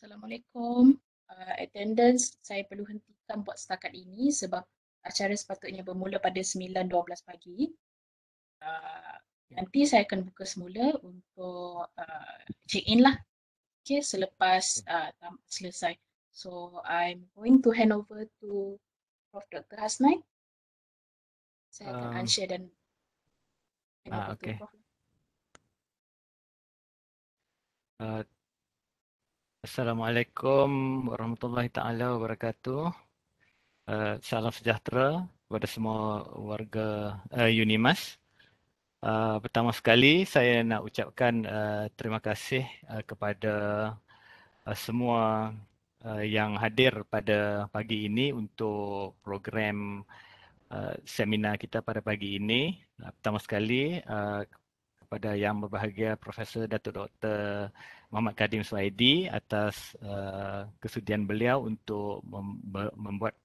Assalamualaikum. Attendance saya perlu hentikan buat setakat ini sebab acara sepatutnya bermula pada 9.12 pagi. Uh, Nanti saya akan buka semula untuk check in lah. Okay, selepas selesai. So, I'm going to hand over to Prof. Dr. Hasnai. Saya akan Um, unshare dan hand over to okay. Prof. Uh, Assalamualaikum warahmatullahi taala wabarakatuh. Salam sejahtera kepada semua warga Unimas. Pertama sekali saya nak ucapkan terima kasih kepada semua yang hadir pada pagi ini untuk program seminar kita pada pagi ini. Pertama sekali kepada yang berbahagia Profesor Datuk Dr. Muhammad Kadim Suhaidi atas kesudian beliau untuk membuat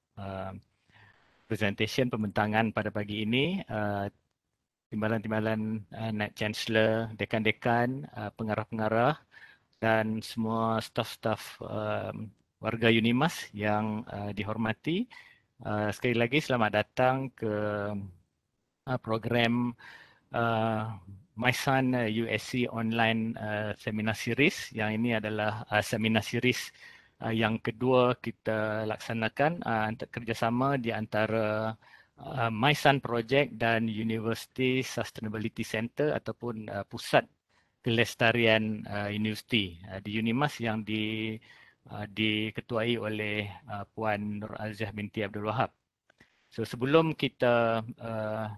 presentation pembentangan pada pagi ini. Timbalan-timbalan Naib Chancellor, dekan-dekan, pengarah-pengarah dan semua staf-staf warga Unimas yang dihormati. Sekali lagi selamat datang ke program My Son USC Online Seminar Series. Yang ini adalah seminar series yang kedua kita laksanakan kerjasama di antara My Son Project dan University Sustainability Center ataupun Pusat Kelestarian Universiti di Unimas yang diketuai oleh Puan Nur Aziah binti Abdul Wahab. So, sebelum kita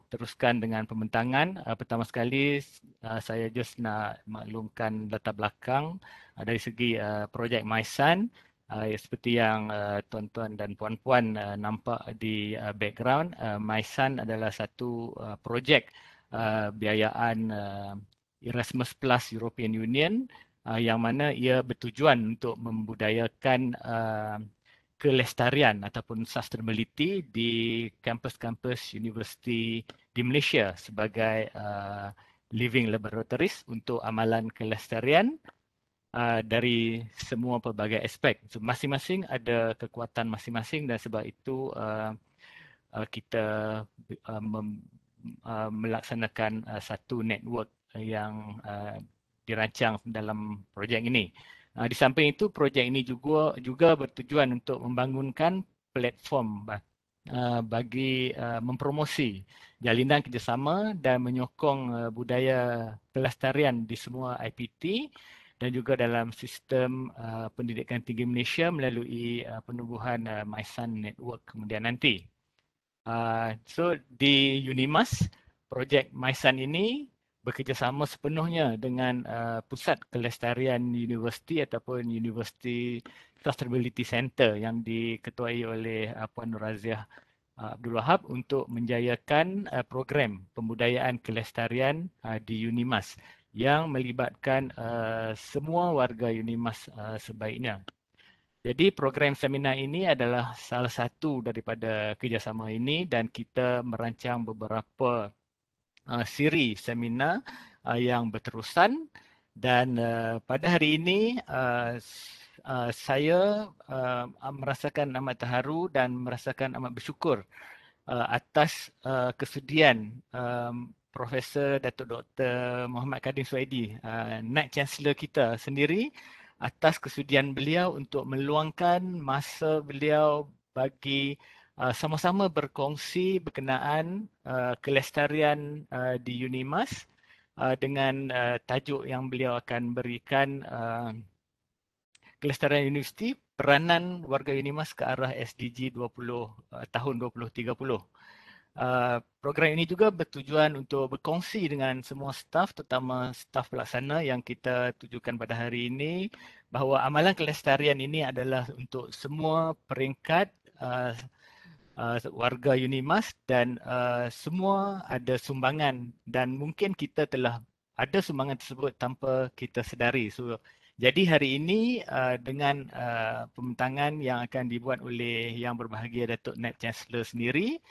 teruskan dengan pembentangan, pertama sekali saya just nak maklumkan latar belakang dari segi projek My Son. Seperti yang tuan-tuan dan puan-puan nampak di background, My Son adalah satu projek biayaan Erasmus Plus European Union yang mana ia bertujuan untuk membudayakan kelestarian ataupun sustainability di kampus-kampus universiti di Malaysia sebagai living laboratories untuk amalan kelestarian dari semua pelbagai aspek. So, masing-masing ada kekuatan masing-masing dan sebab itu kita melaksanakan satu network yang dirancang dalam projek ini. Di samping itu, projek ini juga bertujuan untuk membangunkan platform bagi mempromosi jalinan kerjasama dan menyokong budaya pelestarian di semua IPT dan juga dalam sistem pendidikan tinggi Malaysia melalui penubuhan My Son Network kemudian nanti. So di Unimas, projek My Son ini bekerjasama sepenuhnya dengan Pusat Kelestarian Universiti ataupun University Sustainability Center yang diketuai oleh Puan Nur Aziah Abdul Wahab untuk menjayakan program pembudayaan kelestarian di Unimas yang melibatkan semua warga Unimas sebaiknya. Jadi program seminar ini adalah salah satu daripada kerjasama ini dan kita merancang beberapa siri seminar yang berterusan dan pada hari ini saya merasakan amat terharu dan merasakan amat bersyukur atas kesudian Profesor Datuk Dr. Muhammad Kadim Suhaidi, Naib Chancellor kita sendiri atas kesudian beliau untuk meluangkan masa beliau bagi sama-sama berkongsi berkenaan kelestarian di Unimas dengan tajuk yang beliau akan berikan kelestarian universiti, peranan warga Unimas ke arah SDG 20 tahun 2030. Program ini juga bertujuan untuk berkongsi dengan semua staf, terutama staf pelaksana yang kita tujukan pada hari ini bahawa amalan kelestarian ini adalah untuk semua peringkat warga Unimas dan semua ada sumbangan dan mungkin kita telah ada sumbangan tersebut tanpa kita sedari. So, jadi hari ini dengan pembentangan yang akan dibuat oleh Yang Berbahagia Datuk Naib Chancellor sendiri,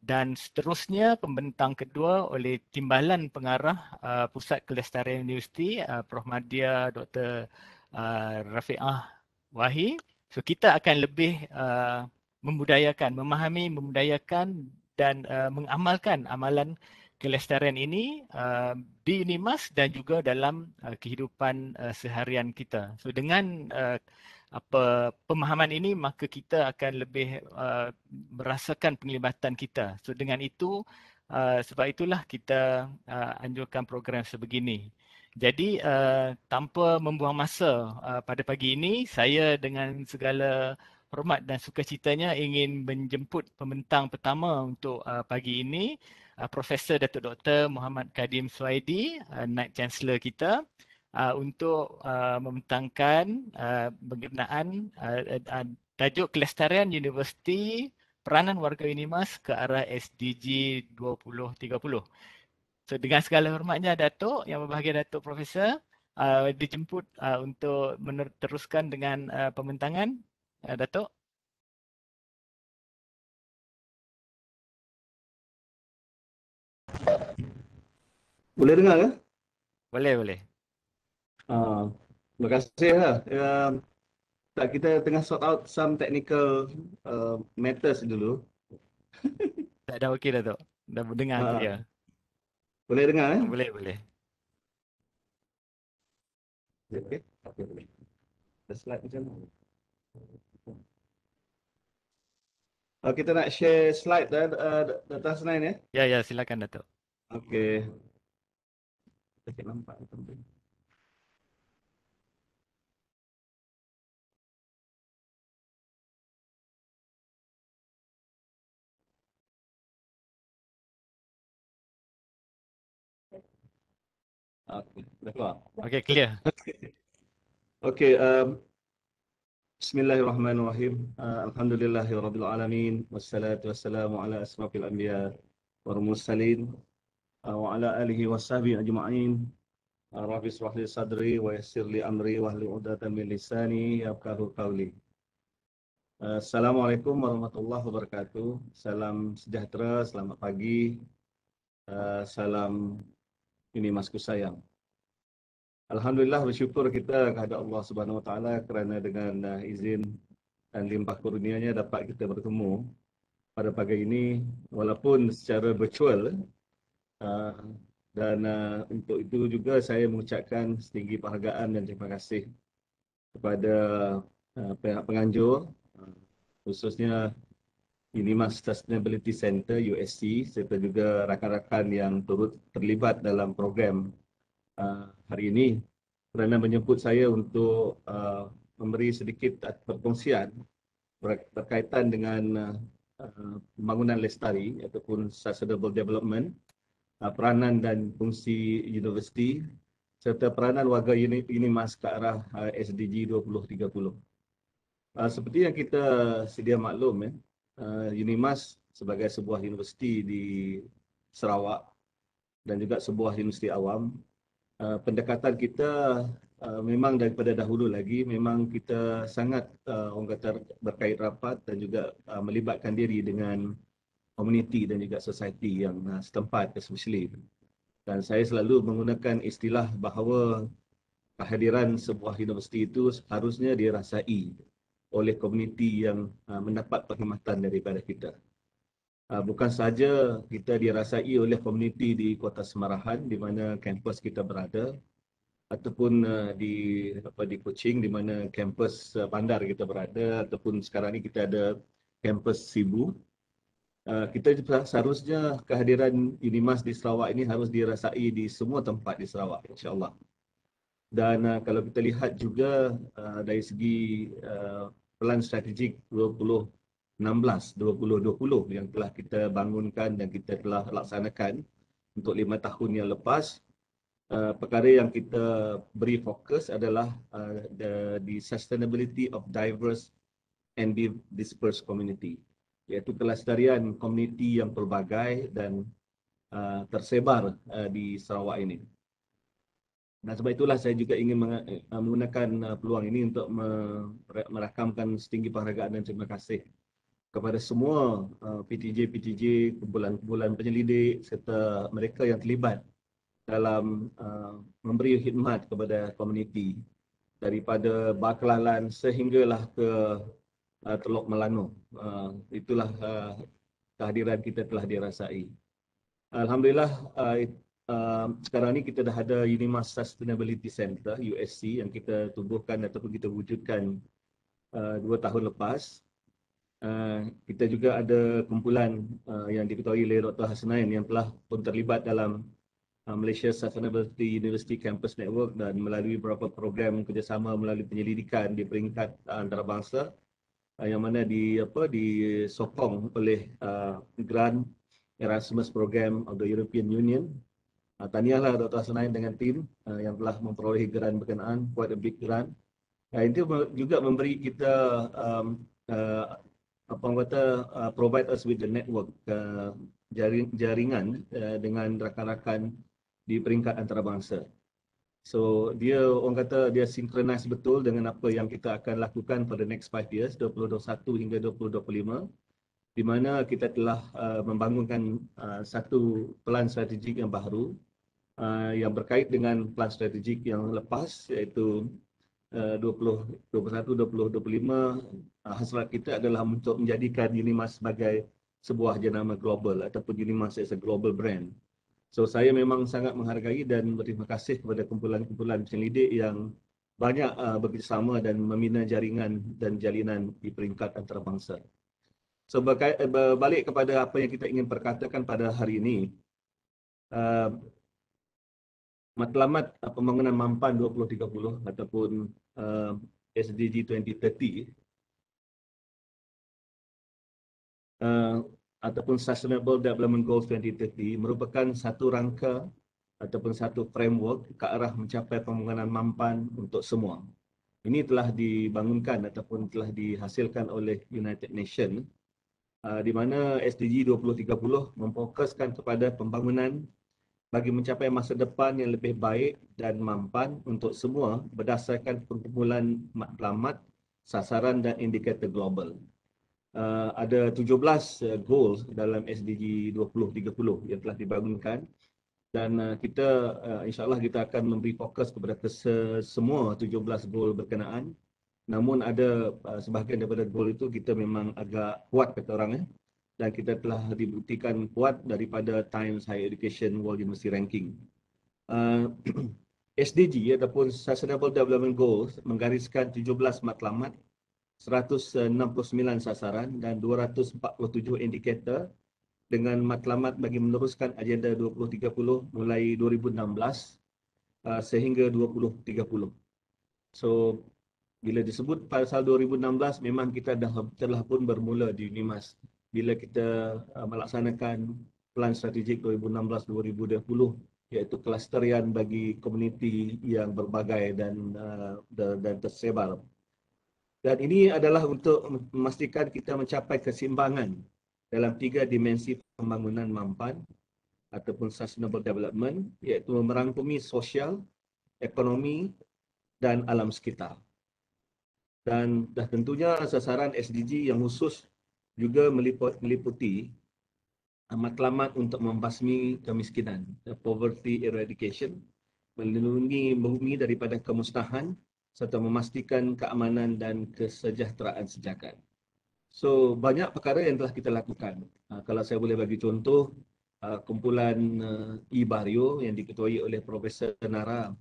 dan seterusnya pembentang kedua oleh Timbalan Pengarah Pusat Kelestarian Universiti Prof. Madya Dr. Rafiqah Wahi. So kita akan lebih membudayakan, memahami, membudayakan dan mengamalkan amalan kelestarian ini di UNIMAS dan juga dalam kehidupan seharian kita. So dengan pemahaman ini, maka kita akan lebih merasakan penglibatan kita. So dengan itu, sebab itulah kita anjurkan program sebegini. Jadi tanpa membuang masa pada pagi ini, saya dengan segala hormat dan sukacitanya ingin menjemput pembentang pertama untuk pagi ini, Profesor Datuk Dr. Muhammad Kadim Suhaidi, Knight Chancellor kita, untuk membentangkan berkenaan tajuk Kelestarian Universiti Peranan Warga UNIMAS ke arah SDG 2030. So dengan segala hormatnya Datuk, yang berbahagia Datuk Profesor, dijemput untuk meneruskan dengan pembentangan Datuk. Boleh dengar kan? Boleh, boleh. Terima kasih lah. Tak, kita tengah sort out some technical matters dulu. Tak dah okey Datuk. Dah dengar clear. Boleh dengar Boleh, boleh. Okay. Okay. The slide macam mana? Kita nak share slide data slide ya. Ya, ya, silakan Datuk. Okey. Kita nampak. Okey, dah keluar. Okey, clear. Okey, Bismillahirrahmanirrahim. Alhamdulillahirabbil alamin wassalatu wassalamu ala asrafil anbiya wal mursalin wa ala alihi washabihi ajma'in. Rabbi shrah li sadri wa yassir li amri wahlul 'uqdatam min lisani yafqahu qawli. Assalamualaikum warahmatullahi wabarakatuh. Salam sejahtera, selamat pagi. Salam UNIMASku sayang. Alhamdulillah, bersyukur kita kepada Allah Subhanahu Wa Taala kerana dengan izin dan limpah kurnianya dapat kita bertemu pada pagi ini walaupun secara virtual, dan untuk itu juga saya mengucapkan setinggi penghargaan dan terima kasih kepada pihak penganjur, khususnya UNIMAS Sustainability Center USC serta juga rakan-rakan yang turut terlibat dalam program hari ini kerana menjemput saya untuk memberi sedikit perkongsian berkaitan dengan pembangunan lestari ataupun sustainable development, peranan dan fungsi universiti serta peranan warga UNIMAS ke arah SDG 2030. Seperti yang kita sedia maklum, UNIMAS sebagai sebuah universiti di Sarawak dan juga sebuah universiti awam, pendekatan kita memang daripada dahulu lagi memang kita sangat orang kata berkait rapat dan juga melibatkan diri dengan komuniti dan juga society yang setempat especially. Dan saya selalu menggunakan istilah bahawa kehadiran sebuah universiti itu harusnya dirasai oleh komuniti yang mendapat perkhidmatan daripada kita. Bukan sahaja kita dirasai oleh komuniti di Kota Semarahan di mana kampus kita berada, ataupun di Kuching di mana kampus bandar kita berada, ataupun sekarang ni kita ada kampus Sibu. Kita seharusnya kehadiran UNIMAS di Sarawak ini harus dirasai di semua tempat di Sarawak, insya-Allah. Dan kalau kita lihat juga dari segi pelan strategik 2016-2020 yang telah kita bangunkan dan kita telah laksanakan untuk 5 tahun yang lepas, perkara yang kita beri fokus adalah the sustainability of diverse and dispersed community, iaitu kelestarian komuniti yang pelbagai dan tersebar di Sarawak ini. Dan sebab itulah saya juga ingin menggunakan peluang ini untuk merakamkan setinggi penghargaan dan terima kasih kepada semua PTJ, kumpulan-kumpulan penyelidik serta mereka yang terlibat dalam memberi khidmat kepada komuniti daripada Bakalan sehinggalah ke Teluk Melanu. Itulah kehadiran kita telah dirasai. Alhamdulillah, sekarang ni kita dah ada Unimas Sustainability Center USC yang kita tubuhkan ataupun kita wujudkan 2 tahun lepas. Kita juga ada kumpulan yang diketuai oleh Dr. Hasnain yang telah pun terlibat dalam Malaysia Sustainability University Campus Network dan melalui beberapa program kerjasama melalui penyelidikan di peringkat antarabangsa yang mana disokong oleh grant Erasmus Program of the European Union. Tahniahlah Dr. Hasnain dengan tim yang telah memperolehi grant berkenaan, quite a big grant. Itu juga memberi kita provide us with the network, jaringan dengan rakan-rakan di peringkat antarabangsa. So dia orang kata dia synchronize betul dengan apa yang kita akan lakukan pada next 5 years 2021 hingga 2025, di mana kita telah membangunkan satu plan strategik yang baru yang berkait dengan plan strategik yang lepas, iaitu 2021-2025. Hasrat kita adalah untuk menjadikan Unimas sebagai sebuah jenama global ataupun Unimas as a global brand. So saya memang sangat menghargai dan berterima kasih kepada kumpulan-kumpulan penyelidik yang banyak bekerjasama dan membina jaringan dan jalinan di peringkat antarabangsa. So berbalik kepada apa yang kita ingin perkatakan pada hari ini, matlamat pembangunan mampan 2030 ataupun SDG 2030 ataupun Sustainable Development Goals 2030 merupakan satu rangka ataupun satu framework ke arah mencapai pembangunan mampan untuk semua. Ini telah dibangunkan ataupun telah dihasilkan oleh United Nations, di mana SDG 2030 memfokuskan kepada pembangunan bagi mencapai masa depan yang lebih baik dan mampan untuk semua berdasarkan pengumpulan matlamat, sasaran dan indikator global. Ada 17 goals dalam SDG 2030 yang telah dibangunkan, dan kita insyaAllah kita akan memberi fokus kepada semua 17 goal berkenaan. Namun ada sebahagian daripada goal itu kita memang agak kuat kata orang, dan kita telah dibuktikan kuat daripada Times Higher Education World University Ranking. SDG ataupun Sustainable Development Goals menggariskan 17 matlamat, 169 sasaran dan 247 indikator dengan matlamat bagi meneruskan agenda 2030 mulai 2016 sehingga 2030. So bila disebut pasal 2016, memang kita telah pun bermula di Unimas bila kita melaksanakan plan strategik 2016-2020, iaitu kelesterian bagi komuniti yang berbagai dan tersebar. Dan ini adalah untuk memastikan kita mencapai keseimbangan dalam 3 dimensi pembangunan mampan ataupun sustainable development, iaitu merangkumi sosial, ekonomi dan alam sekitar. Dan tentunya sasaran SDG yang khusus juga meliputi matlamat untuk membasmi kemiskinan, poverty eradication, melindungi bumi daripada kemusnahan serta memastikan keamanan dan kesejahteraan sejagat. So banyak perkara yang telah kita lakukan. Kalau saya boleh bagi contoh, kumpulan e-Barrio yang diketuai oleh Profesor Nara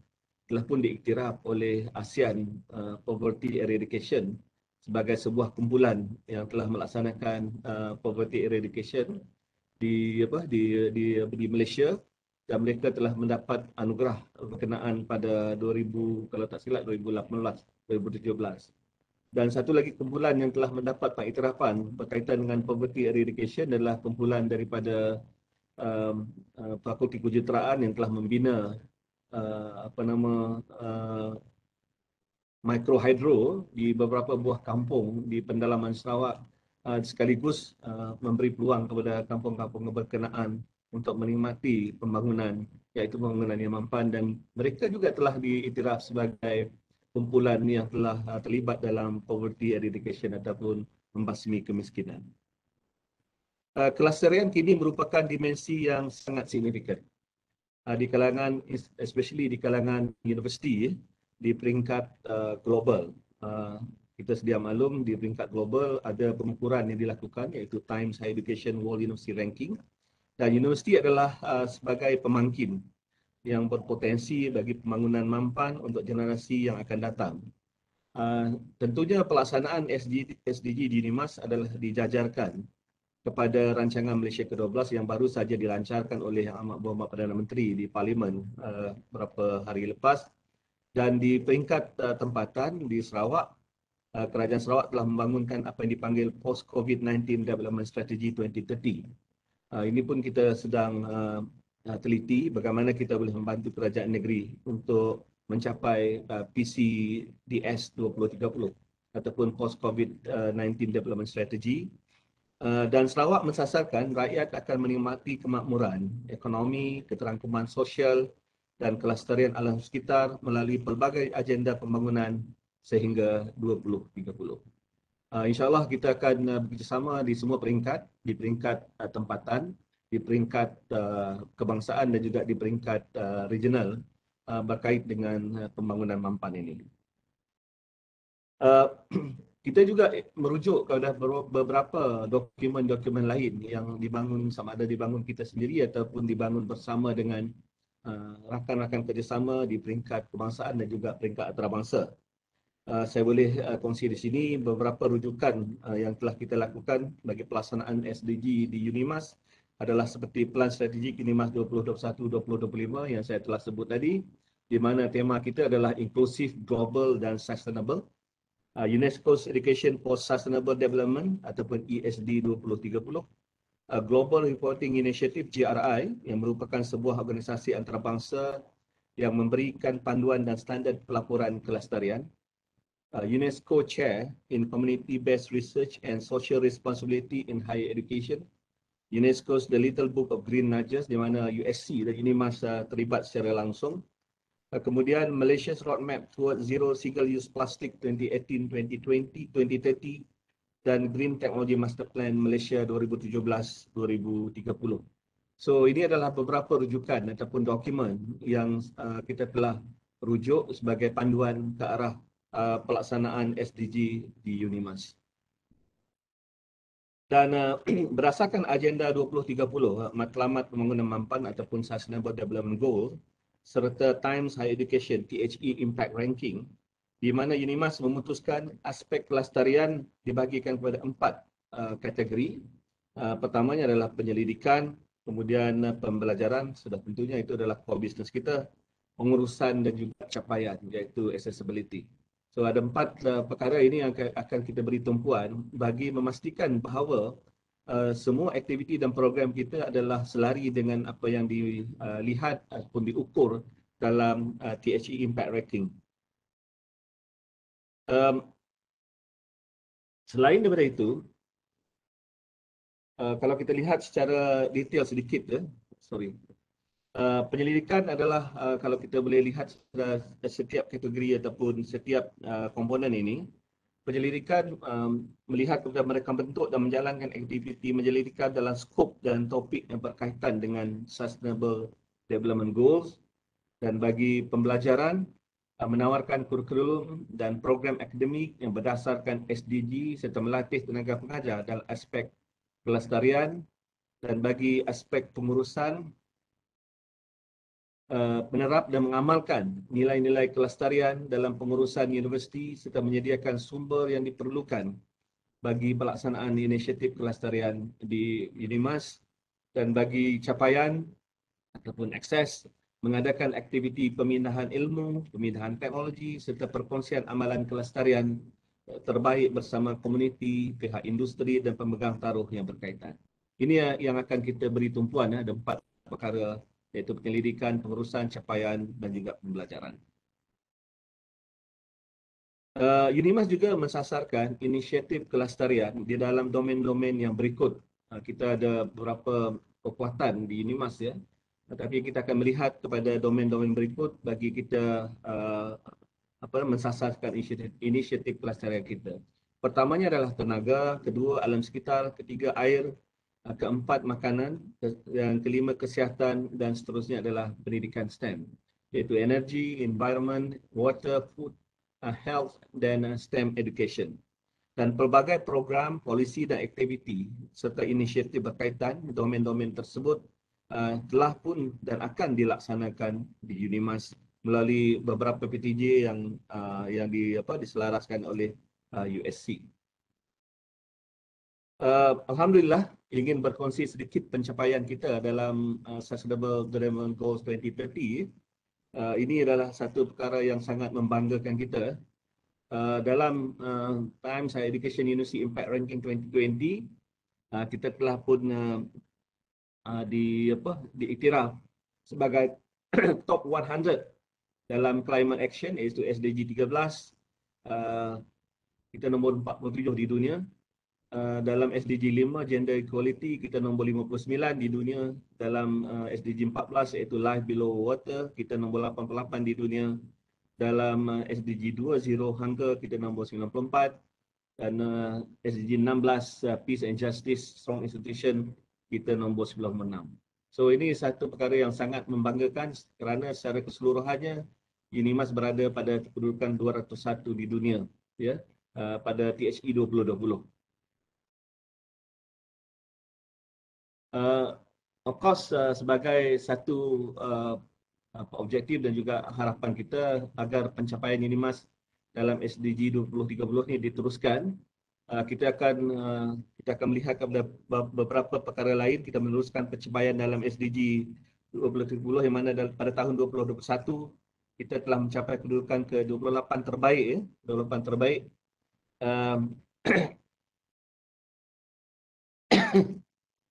telah pun diiktiraf oleh ASEAN Poverty Eradication sebagai sebuah kumpulan yang telah melaksanakan poverty eradication di Malaysia, dan mereka telah mendapat anugerah berkenaan pada 2000, kalau tak silap 2018, 2017. Dan satu lagi kumpulan yang telah mendapat pengiktirafan berkaitan dengan poverty eradication adalah kumpulan daripada Fakulti Kejuruteraan yang telah membina microhydro di beberapa buah kampung di pendalaman Sarawak, sekaligus memberi peluang kepada kampung-kampung berkenaan untuk menikmati pembangunan, iaitu pembangunan yang mampan, dan mereka juga telah diiktiraf sebagai kumpulan yang telah terlibat dalam poverty eradication ataupun membasmi kemiskinan. Kelestarian kini merupakan dimensi yang sangat signifikan di kalangan, especially di kalangan universiti, di peringkat global. Kita sedia maklum di peringkat global ada pengukuran yang dilakukan iaitu Times Higher Education World University Ranking, dan universiti adalah sebagai pemangkin yang berpotensi bagi pembangunan mampan untuk generasi yang akan datang. Tentunya pelaksanaan SDG di UNIMAS adalah dijajarkan kepada rancangan Malaysia ke-12 yang baru saja dilancarkan oleh Yang Amat Berhormat Perdana Menteri di Parlimen beberapa hari lepas. Dan di peringkat tempatan di Sarawak, Kerajaan Sarawak telah membangunkan apa yang dipanggil Post-COVID-19 Development Strategy 2030. Ini pun kita sedang teliti bagaimana kita boleh membantu kerajaan negeri untuk mencapai PCDS 2030 ataupun Post-COVID-19 Development Strategy. Dan Sarawak mensasarkan rakyat akan menikmati kemakmuran, ekonomi, keterangkuman sosial dan kelestarian alam sekitar melalui pelbagai agenda pembangunan sehingga 2030. InsyaAllah kita akan bekerjasama di semua peringkat, di peringkat tempatan, di peringkat kebangsaan dan juga di peringkat regional berkait dengan pembangunan mampan ini. Kita juga merujuk kepada beberapa dokumen-dokumen lain yang dibangun sama ada dibangun kita sendiri ataupun dibangun bersama dengan rakan-rakan kerjasama di peringkat kebangsaan dan juga peringkat antarabangsa. Saya boleh kongsi di sini beberapa rujukan yang telah kita lakukan bagi pelaksanaan SDG di UNIMAS adalah seperti Pelan Strategik UNIMAS 2021-2025 yang saya telah sebut tadi, di mana tema kita adalah Inclusive, Global dan Sustainable. UNESCO's Education for Sustainable Development ataupun ESD 2030. Global Reporting Initiative GRI yang merupakan sebuah organisasi antarabangsa yang memberikan panduan dan standard pelaporan kelestarian. UNESCO Chair in Community-Based Research and Social Responsibility in Higher Education. UNESCO's The Little Book of Green Nudges di mana USC dan UNIMAS terlibat secara langsung. Kemudian Malaysia's Roadmap Towards Zero Single-Use Plastic 2018-2030 dan Green Technology Master Plan Malaysia 2017-2030. So ini adalah beberapa rujukan ataupun dokumen yang kita telah rujuk sebagai panduan ke arah pelaksanaan SDG di UNIMAS. Dan berdasarkan agenda 2030, Matlamat Pembangunan Mampan ataupun Sustainable Development Goal serta Times Higher Education THE Impact Ranking, di mana UNIMAS memutuskan aspek kelestarian dibagikan kepada 4 kategori. Pertamanya adalah penyelidikan, kemudian pembelajaran, sudah tentunya itu adalah core business kita, pengurusan dan juga capaian iaitu accessibility. So ada 4 perkara ini yang akan kita beri tumpuan bagi memastikan bahawa semua aktiviti dan program kita adalah selari dengan apa yang dilihat ataupun diukur dalam THE Impact Ranking. Selain daripada itu, kalau kita lihat secara detail sedikit, penyelidikan adalah kalau kita boleh lihat setiap kategori ataupun setiap komponen ini, penyelidikan melihat kepada mereka bentuk dan menjalankan aktiviti penyelidikan dalam skop dan topik yang berkaitan dengan Sustainable Development Goals, dan bagi pembelajaran menawarkan kurikulum dan program akademik yang berdasarkan SDG serta melatih tenaga pengajar dalam aspek kelestarian, dan bagi aspek pengurusan menerap dan mengamalkan nilai-nilai kelestarian dalam pengurusan universiti serta menyediakan sumber yang diperlukan bagi pelaksanaan inisiatif kelestarian di UNIMAS, dan bagi capaian ataupun akses mengadakan aktiviti pemindahan ilmu, pemindahan teknologi serta perkongsian amalan kelestarian terbaik bersama komuniti, pihak industri dan pemegang taruh yang berkaitan. Ini yang akan kita beri tumpuan, ada 4 perkara iaitu penyelidikan, pengurusan, capaian dan juga pembelajaran. UNIMAS juga mensasarkan inisiatif kelestarian di dalam domain-domain yang berikut. Kita ada beberapa kekuatan di UNIMAS ya, tetapi kita akan melihat kepada domain-domain berikut bagi kita mensasarkan inisiatif kelestarian kita. Pertamanya adalah tenaga, kedua alam sekitar, ketiga air, keempat makanan, yang kelima kesihatan dan seterusnya adalah pendidikan STEM. iaitu energy, environment, water, food, health dan STEM education. Dan pelbagai program, polisi dan aktiviti serta inisiatif berkaitan domen-domen tersebut telah pun dan akan dilaksanakan di UNIMAS melalui beberapa PTJ yang diselaraskan oleh USC. Alhamdulillah ingin berkongsi sedikit pencapaian kita dalam Sustainable Development Goals 2030. Ini adalah satu perkara yang sangat membanggakan kita. Dalam Times Higher Education University Impact Ranking 2020, kita telah pun diiktiraf sebagai top 100 dalam climate action, iaitu SDG 13. Kita nombor 47 di dunia. Dalam SDG 5, Gender Equality, kita nombor 59 di dunia. Dalam SDG 14, iaitu Life Below Water, kita nombor 88 di dunia. Dalam SDG 2, Zero Hunger, kita nombor 94. Dan SDG 16, Peace and Justice, Strong Institution, kita nombor 96. So ini satu perkara yang sangat membanggakan kerana secara keseluruhannya UNIMAS berada pada kedudukan 201 di dunia, ya, pada THE 2020. Of course, sebagai satu objektif dan juga harapan kita agar pencapaian UNIMAS dalam SDG 2030 ini diteruskan, kita akan melihat kepada beberapa perkara lain. Kita meneruskan pencapaian dalam SDG 2030 yang mana pada tahun 2021 kita telah mencapai kedudukan ke-28 terbaik, ya, 28 terbaik.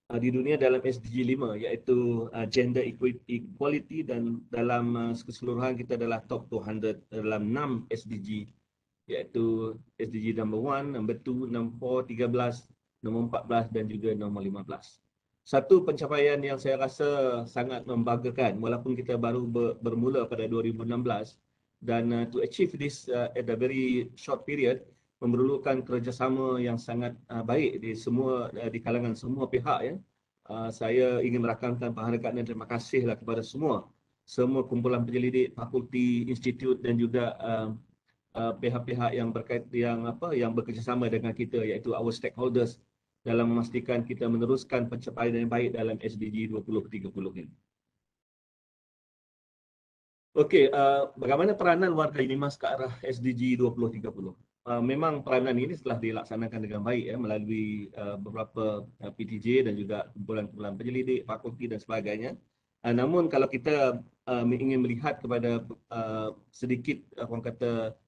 Di dunia dalam SDG 5, iaitu Gender Equality, dan dalam keseluruhan kita adalah top 200 dalam 6 SDG, iaitu SDG number 1, number 2, number 4, 13, nombor 14 dan juga nombor 15. Satu pencapaian yang saya rasa sangat membanggakan walaupun kita baru bermula pada 2016, dan to achieve this at a very short period memerlukan kerjasama yang sangat baik di kalangan semua pihak, ya. Saya ingin merakamkan penghargaan dan terima kasihlah kepada semua kumpulan penyelidik, fakulti, institut dan juga pihak-pihak yang yang bekerjasama dengan kita, iaitu our stakeholders, dalam memastikan kita meneruskan pencapaian yang baik dalam SDG 2030 ini. Okey, bagaimana peranan warga UNIMAS ke arah SDG 2030? Memang peranan ini telah dilaksanakan dengan baik, ya, melalui beberapa PTJ dan juga kumpulan-kumpulan penyelidik, fakulti dan sebagainya. Namun kalau kita ingin melihat kepada sedikit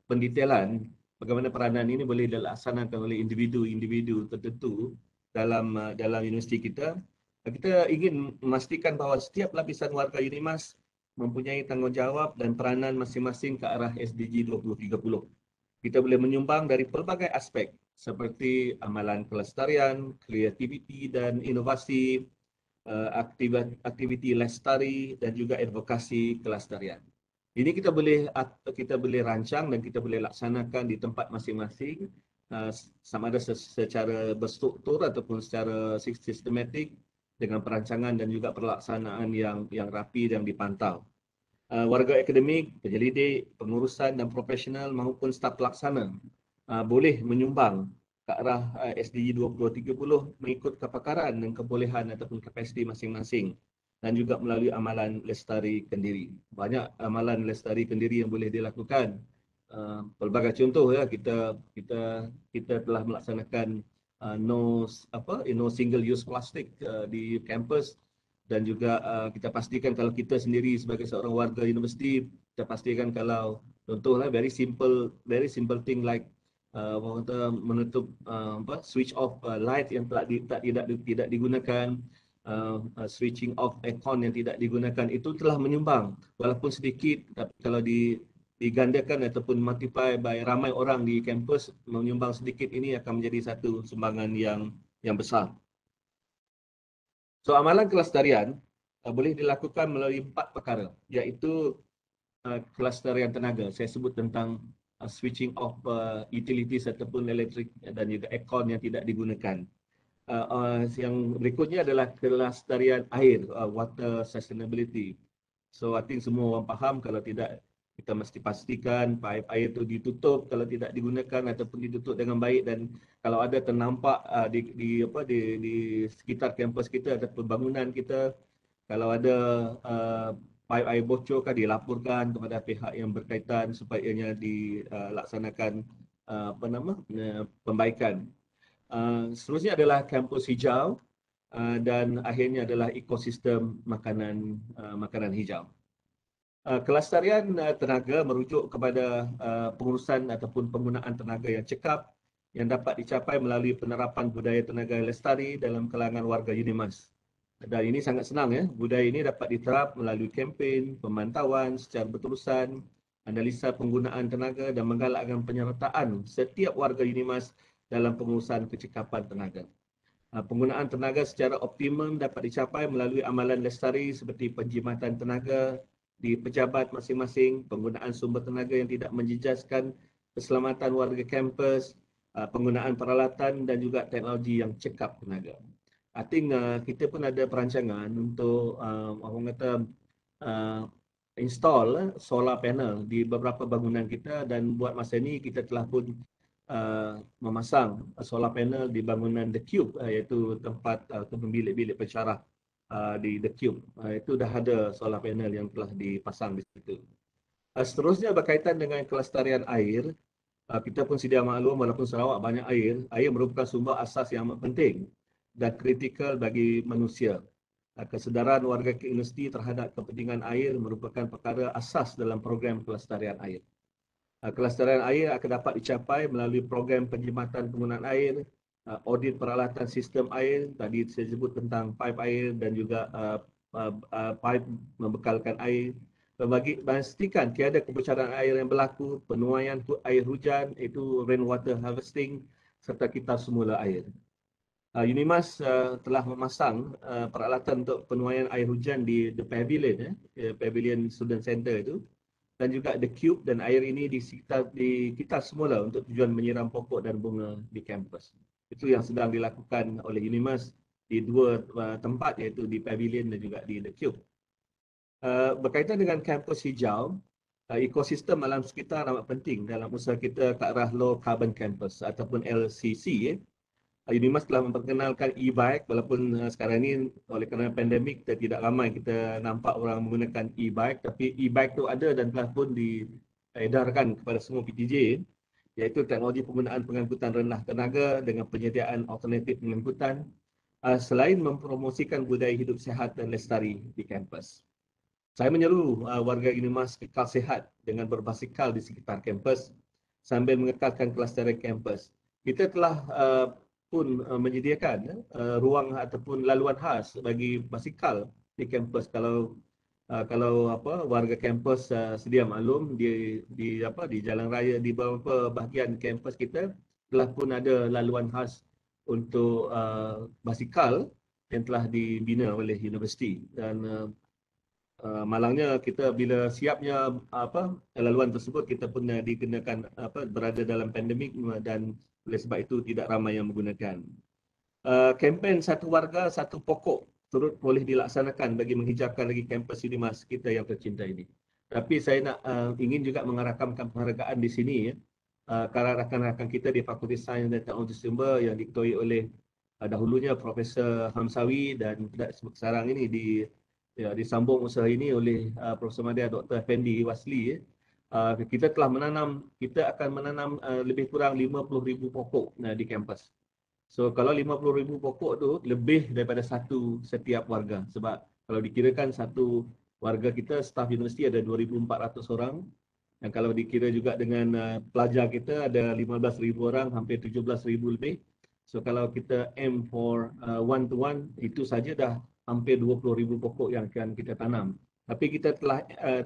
pendetailan bagaimana peranan ini boleh dilaksanakan oleh individu-individu tertentu dalam universiti kita, kita ingin memastikan bahawa setiap lapisan warga UNIMAS mempunyai tanggungjawab dan peranan masing-masing ke arah SDG 2030. Kita boleh menyumbang dari pelbagai aspek seperti amalan kelestarian, kreativiti dan inovasi, aktiviti lestari dan juga advokasi kelestarian. Ini kita boleh rancang dan kita boleh laksanakan di tempat masing-masing, sama ada secara berstruktur ataupun secara sistematik dengan perancangan dan juga pelaksanaan yang rapi dan dipantau. Warga akademik, penyelidik, pengurusan dan profesional maupun staf pelaksana boleh menyumbang ke arah SDG 2030 mengikut kepakaran dan kebolehan ataupun kapasiti masing-masing, dan juga melalui amalan lestari kendiri. Banyak amalan lestari kendiri yang boleh dilakukan. Pelbagai contoh, ya, kita telah melaksanakan no single use plastic di kampus, dan juga kita pastikan kalau kita sendiri sebagai seorang warga universiti, kita pastikan kalau contohlah very simple thing like menutup switch off light yang tidak digunakan, switching off aircon yang tidak digunakan, itu telah menyumbang walaupun sedikit, tapi kalau digandakan ataupun multiply by ramai orang di kampus, menyumbang sedikit ini akan menjadi satu sumbangan yang besar. So amalan kelestarian boleh dilakukan melalui 4 perkara, iaitu kelestarian tenaga. Saya sebut tentang switching off utilities ataupun elektrik dan juga aircon yang tidak digunakan. Yang berikutnya adalah kelestarian air, water sustainability. So I think semua orang faham, kalau tidak kita mesti pastikan paip air itu ditutup kalau tidak digunakan ataupun ditutup dengan baik, dan kalau ada ternampak di sekitar kampus kita ataupun bangunan kita, kalau ada paip air bocor kan dilaporkan kepada pihak yang berkaitan supaya ianya dilaksanakan pembaikan. Seterusnya adalah kampus hijau dan akhirnya adalah ekosistem makanan hijau. Kelestarian tenaga merujuk kepada pengurusan ataupun penggunaan tenaga yang cekap yang dapat dicapai melalui penerapan budaya tenaga lestari dalam kalangan warga UNIMAS. Dan ini sangat senang ya, budaya ini dapat diterap melalui kempen, pemantauan secara berterusan, analisa penggunaan tenaga dan menggalakkan penyertaan setiap warga UNIMAS dalam pengurusan kecekapan tenaga. Penggunaan tenaga secara optimum dapat dicapai melalui amalan lestari seperti penjimatan tenaga di pejabat masing-masing, penggunaan sumber tenaga yang tidak menjejaskan keselamatan warga kampus, penggunaan peralatan dan juga teknologi yang cekap tenaga. I think kita pun ada perancangan untuk orang kata install solar panel di beberapa bangunan kita, dan buat masa ini kita telah pun memasang solar panel di bangunan The Cube, iaitu tempat bilik-bilik pensyarah di The Cube. Itu dah ada solar panel yang telah dipasang di situ. Seterusnya berkaitan dengan kelestarian air, kita pun sedia maklum walaupun Sarawak banyak air merupakan sumber asas yang amat penting dan kritikal bagi manusia. Kesedaran warga universiti terhadap kepentingan air merupakan perkara asas dalam program kelestarian air. Kelestarian air akan dapat dicapai melalui program penjimatan penggunaan air, audit peralatan sistem air, tadi saya sebut tentang paip air dan juga paip membekalkan air, memastikan tiada kebocoran air yang berlaku, penuaian air hujan, iaitu rainwater harvesting, serta kitar semula air. UNIMAS telah memasang peralatan untuk penuaian air hujan di The Pavilion, Pavilion Student Center itu, dan juga The Cube, dan air ini dikitar semula untuk tujuan menyiram pokok dan bunga di kampus. Itu yang sedang dilakukan oleh UNIMAS di dua tempat, iaitu di Pavilion dan juga di The Cube. Berkaitan dengan kampus hijau, ekosistem alam sekitar amat penting dalam usaha kita ke arah low carbon campus ataupun LCC. UNIMAS telah memperkenalkan e-bike, walaupun sekarang ini oleh kerana pandemik kita tidak ramai kita nampak orang menggunakan e-bike, tapi e-bike itu ada dan telah pun diedarkan kepada semua PTJ, iaitu teknologi penggunaan pengangkutan rendah tenaga dengan penyediaan alternatif pengangkutan selain mempromosikan budaya hidup sihat dan lestari di kampus. Saya menyeru warga UNIMAS kekal sihat dengan berbasikal di sekitar kampus sambil mengekalkan kelestarian kampus. Kita telah pun menyediakan ruang ataupun laluan khas bagi basikal di kampus. Kalau warga kampus sedia maklum di jalan raya di beberapa bahagian kampus kita telah pun ada laluan khas untuk basikal yang telah dibina oleh universiti, dan malangnya kita bila siapnya laluan tersebut kita pun dikenakan berada dalam pandemik, dan oleh sebab itu tidak ramai yang menggunakan. Kempen satu warga satu pokok turut boleh dilaksanakan bagi menghijaukan lagi kampus UNIMAS kita yang tercinta ini. Tapi saya ingin juga mengarakamkan penghargaan di sini kerana rakan-rakan kita di Fakulti Sains dan Teknologi Sumber yang diketuai oleh dahulunya Profesor Hamsawi, dan sekarang ini disambung usaha ini oleh Profesor Madya Dr. Effendi Wasli. Kita akan menanam lebih kurang 50,000 pokok di kampus. So kalau 50,000 pokok tu lebih daripada satu setiap warga, sebab kalau dikirakan satu warga kita staf universiti ada 2,400 orang, dan kalau dikira juga dengan pelajar kita ada 15,000 orang, hampir 17,000 lebih. So kalau kita aim for one to one, itu saja dah hampir 20,000 pokok yang akan kita tanam. Tapi kita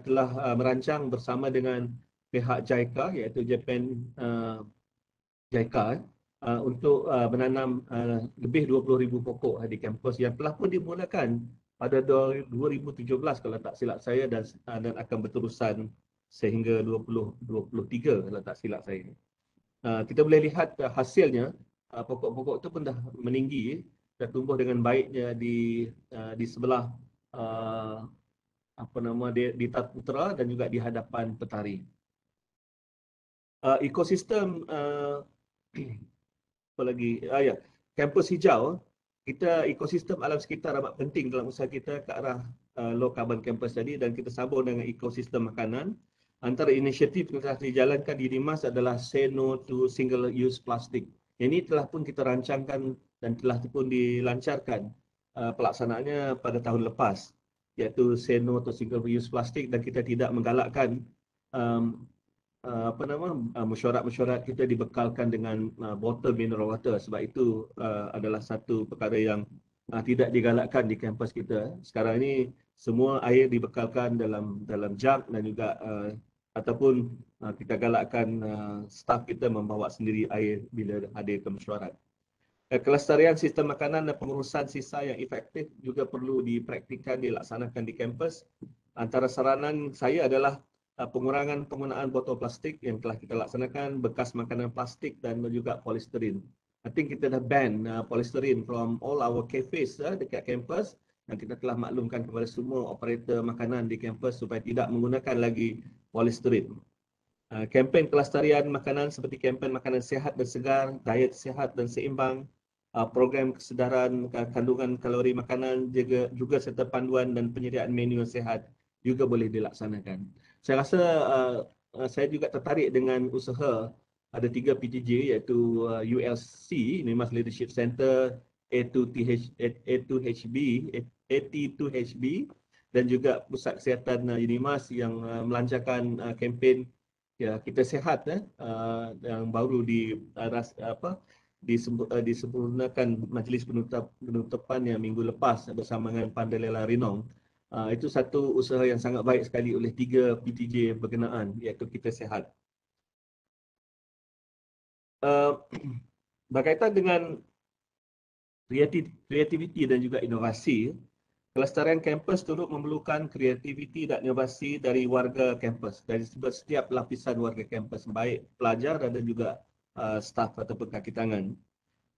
telah merancang bersama dengan pihak JICA, iaitu Japan JICA, untuk menanam lebih 20,000 pokok di kampus yang telah pun dimulakan pada 2017 kalau tak silap saya, dan akan berterusan sehingga 2023 kalau tak silap saya. Kita boleh lihat hasilnya, pokok-pokok itu pun dah meninggi, dah tumbuh dengan baiknya di sebelah di Tata Putra dan juga di hadapan petari. Ekosistem apa lagi? Kampus hijau. Kita ekosistem alam sekitar amat penting dalam usaha kita ke arah low carbon campus tadi, dan kita sambung dengan ekosistem makanan. Antara inisiatif yang telah dijalankan di Dimas adalah Say No to Single Use Plastic. Yang ini telah pun kita rancangkan dan telah pun dilancarkan pelaksanaannya pada tahun lepas, iaitu Say No to Single Use Plastic, dan kita tidak menggalakkan mesyuarat-mesyuarat kita dibekalkan dengan botol mineral water, sebab itu adalah satu perkara yang tidak digalakkan di kampus kita. Sekarang ini semua air dibekalkan dalam jug, dan juga ataupun kita galakkan staf kita membawa sendiri air bila hadir ke mesyuarat. Kelestarian sistem makanan dan pengurusan sisa yang efektif juga perlu dipraktikkan, dilaksanakan di kampus. Antara saranan saya adalah pengurangan penggunaan botol plastik yang telah kita laksanakan, bekas makanan plastik dan juga polystyrene. I think kita dah ban polystyrene from all our cafes dekat kampus, dan kita telah maklumkan kepada semua operator makanan di kampus supaya tidak menggunakan lagi polystyrene. Kempen kelestarian makanan seperti kempen makanan sihat dan segar, diet sihat dan seimbang, program kesedaran kandungan kalori makanan juga serta panduan dan penyediaan menu sihat juga boleh dilaksanakan. Saya rasa saya juga tertarik dengan usaha, ada 3 PTJ iaitu ULC, Unimas Leadership Center, A2HB dan juga Pusat Kesihatan Unimas yang melancarkan kempen Kita Sehat yang baru disempurnakan majlis penutupan yang minggu lepas bersama dengan Pandalela Rinong. Itu satu usaha yang sangat baik sekali oleh 3 PTJ berkenaan, iaitu Kita Sehat. Berkaitan dengan kreativiti dan juga inovasi, kelestarian kampus turut memerlukan kreativiti dan inovasi dari warga kampus, dari setiap lapisan warga kampus, baik pelajar dan juga staf ataupun kaki tangan.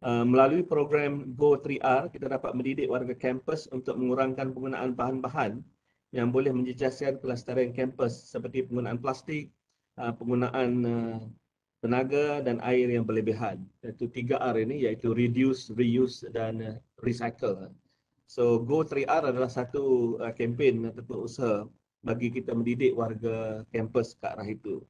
Melalui program Go3R, kita dapat mendidik warga kampus untuk mengurangkan penggunaan bahan-bahan yang boleh menjejaskan kelestarian kampus seperti penggunaan plastik, penggunaan tenaga dan air yang berlebihan. Iaitu 3R ini, iaitu reduce, reuse dan recycle. So Go3R adalah satu kempen ataupun usaha bagi kita mendidik warga kampus ke arah itu.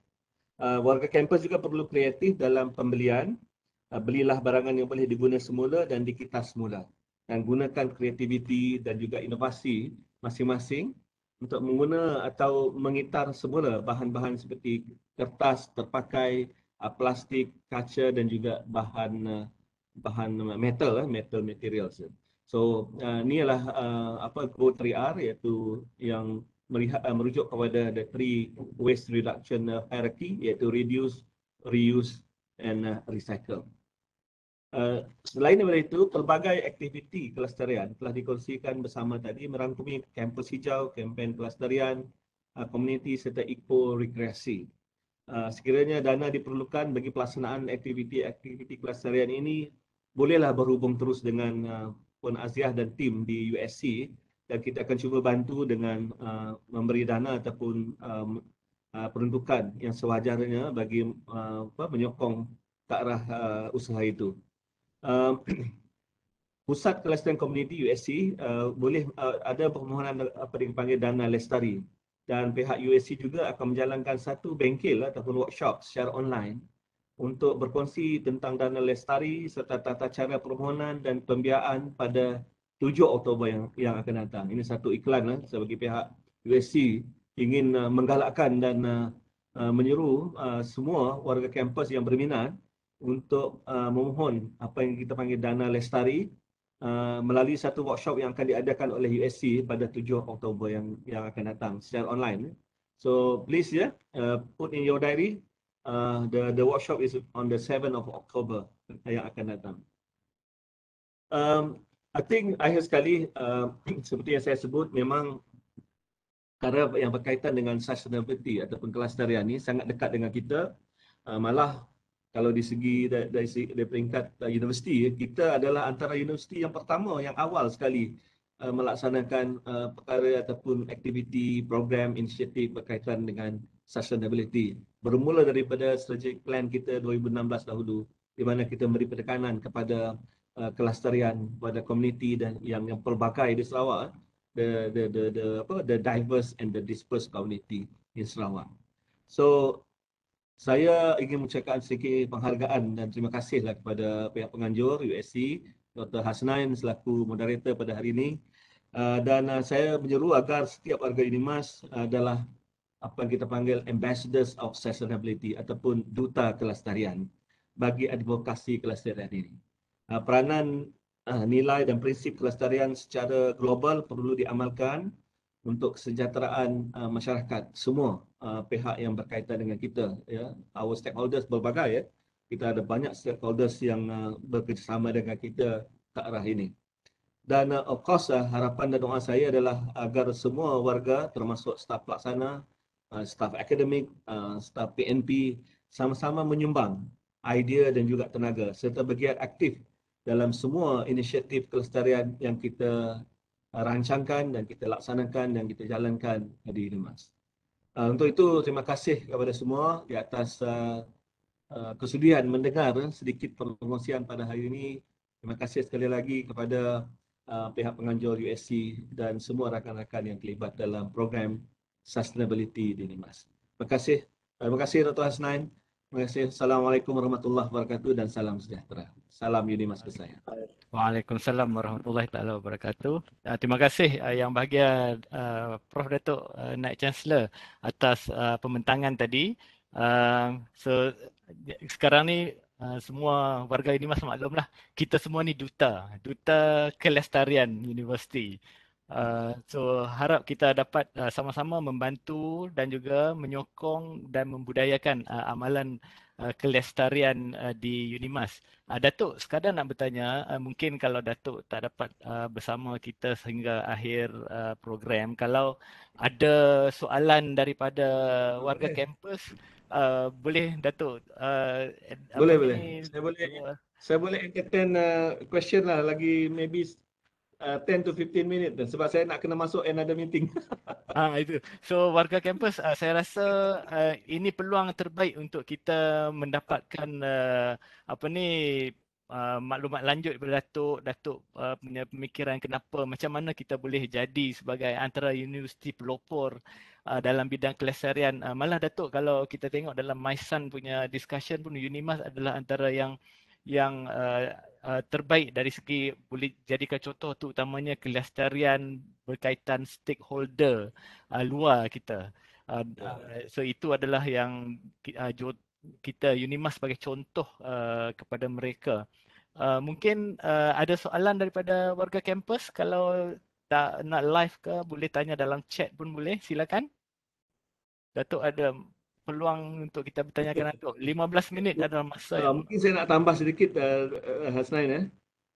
Warga kampus juga perlu kreatif dalam pembelian. Belilah barangan yang boleh diguna semula dan dikitas semula, dan gunakan kreativiti dan juga inovasi masing-masing untuk mengguna atau mengitar semula bahan-bahan seperti kertas terpakai, plastik, kaca dan juga bahan metal materials. So ni adalah Go3R, iaitu yang merujuk kepada the 3 waste reduction hierarchy, iaitu reduce, reuse and recycle. Selain daripada itu, pelbagai aktiviti kelestarian telah dikongsikan bersama tadi, merangkumi kampus hijau, kempen kelestarian, komuniti serta eco-rekreasi. Sekiranya dana diperlukan bagi pelaksanaan aktiviti kelestarian ini, bolehlah berhubung terus dengan Puan Aziah dan tim di USC, dan kita akan cuba bantu dengan memberi dana ataupun peruntukan yang sewajarnya bagi menyokong ke arah usaha itu. Pusat Kelestarian Komuniti USC boleh ada permohonan apa dipanggil dana lestari, dan pihak USC juga akan menjalankan satu bengkel ataupun workshop secara online untuk berkongsi tentang dana lestari serta tata cara permohonan dan pembiayaan pada 7 Oktober yang akan datang. Ini satu iklan sebagai pihak USC ingin menggalakkan dan menyeru semua warga kampus yang berminat untuk memohon apa yang kita panggil dana lestari melalui satu workshop yang akan diadakan oleh USC pada 7 Oktober yang akan datang secara online. So please put in your diary, the workshop is on the 7th of October yang akan datang. I think akhir sekali seperti yang saya sebut, memang perkara yang berkaitan dengan sustainability ataupun kelestarian ini sangat dekat dengan kita. Malah kalau di segi dari peringkat universiti, kita adalah antara universiti yang pertama, yang awal sekali melaksanakan perkara ataupun aktiviti, program, inisiatif berkaitan dengan sustainability. Bermula daripada strategic plan kita 2016 dahulu, di mana kita memberi penekanan kepada kelestarian pada komuniti dan yang pelbagai di Sarawak, the diverse and the dispersed community in Sarawak. So saya ingin mengucapkan sedikit penghargaan dan terima kasihlah kepada pihak penganjur USC, Dr. Hasnain selaku moderator pada hari ini. Dan saya menyeru agar setiap warga UNIMAS adalah apa yang kita panggil Ambassadors of Sustainability ataupun Duta Kelestarian bagi advokasi kelestarian ini. Peranan nilai dan prinsip kelestarian secara global perlu diamalkan untuk kesejahteraan masyarakat, semua pihak yang berkaitan dengan kita, ya, our stakeholders berbagai, ya. Kita ada banyak stakeholders yang bekerjasama dengan kita ke arah ini. Dan of course harapan dan doa saya adalah agar semua warga termasuk staf pelaksana, staf akademik, staf PNP sama-sama menyumbang idea dan juga tenaga serta bergiat aktif dalam semua inisiatif kelestarian yang kita rancangkan dan kita laksanakan dan kita jalankan di UNIMAS. Untuk itu, terima kasih kepada semua di atas kesudian mendengar sedikit perkongsian pada hari ini. Terima kasih sekali lagi kepada pihak penganjur USC dan semua rakan-rakan yang terlibat dalam program sustainability di UNIMAS. Terima kasih Dr. Hasnain. Terima kasih. Assalamualaikum warahmatullahi wabarakatuh dan salam sejahtera. Salam UNIMAS kesayangan. Waalaikumsalam warahmatullahi taala wabarakatuh. Terima kasih Yang Bahagia Prof Datuk Naib Chancellor atas pembentangan tadi. So sekarang ni semua warga UNIMAS maklumlah, kita semua ni duta kelestarian universiti. So harap kita dapat sama-sama membantu dan juga menyokong dan membudayakan amalan kelestarian di UNIMAS. Datuk, sekadar nak bertanya, mungkin kalau Datuk tak dapat bersama kita sehingga akhir program, kalau ada soalan daripada warga kampus, boleh Datuk? Boleh. Saya boleh entertain question lah lagi maybe 10 to 15 minit sebab saya nak kena masuk another meeting. Itu. So warga kampus, saya rasa ini peluang terbaik untuk kita mendapatkan maklumat lanjut daripada Datuk punya pemikiran kenapa, macam mana kita boleh jadi sebagai antara universiti pelopor dalam bidang kelestarian. Malah Datuk, kalau kita tengok dalam MySun punya discussion pun, UNIMAS adalah antara yang terbaik dari segi boleh jadikan contoh tu, utamanya kelestarian berkaitan stakeholder luar kita. So itu adalah yang kita UNIMAS sebagai contoh kepada mereka. Mungkin ada soalan daripada warga kampus. Kalau tak nak live ke, boleh tanya dalam chat pun boleh. Silakan. Datuk ada peluang untuk kita bertanyakan Datuk. 15 minit adalah masa yang... Mungkin saya nak tambah sedikit Hasnain.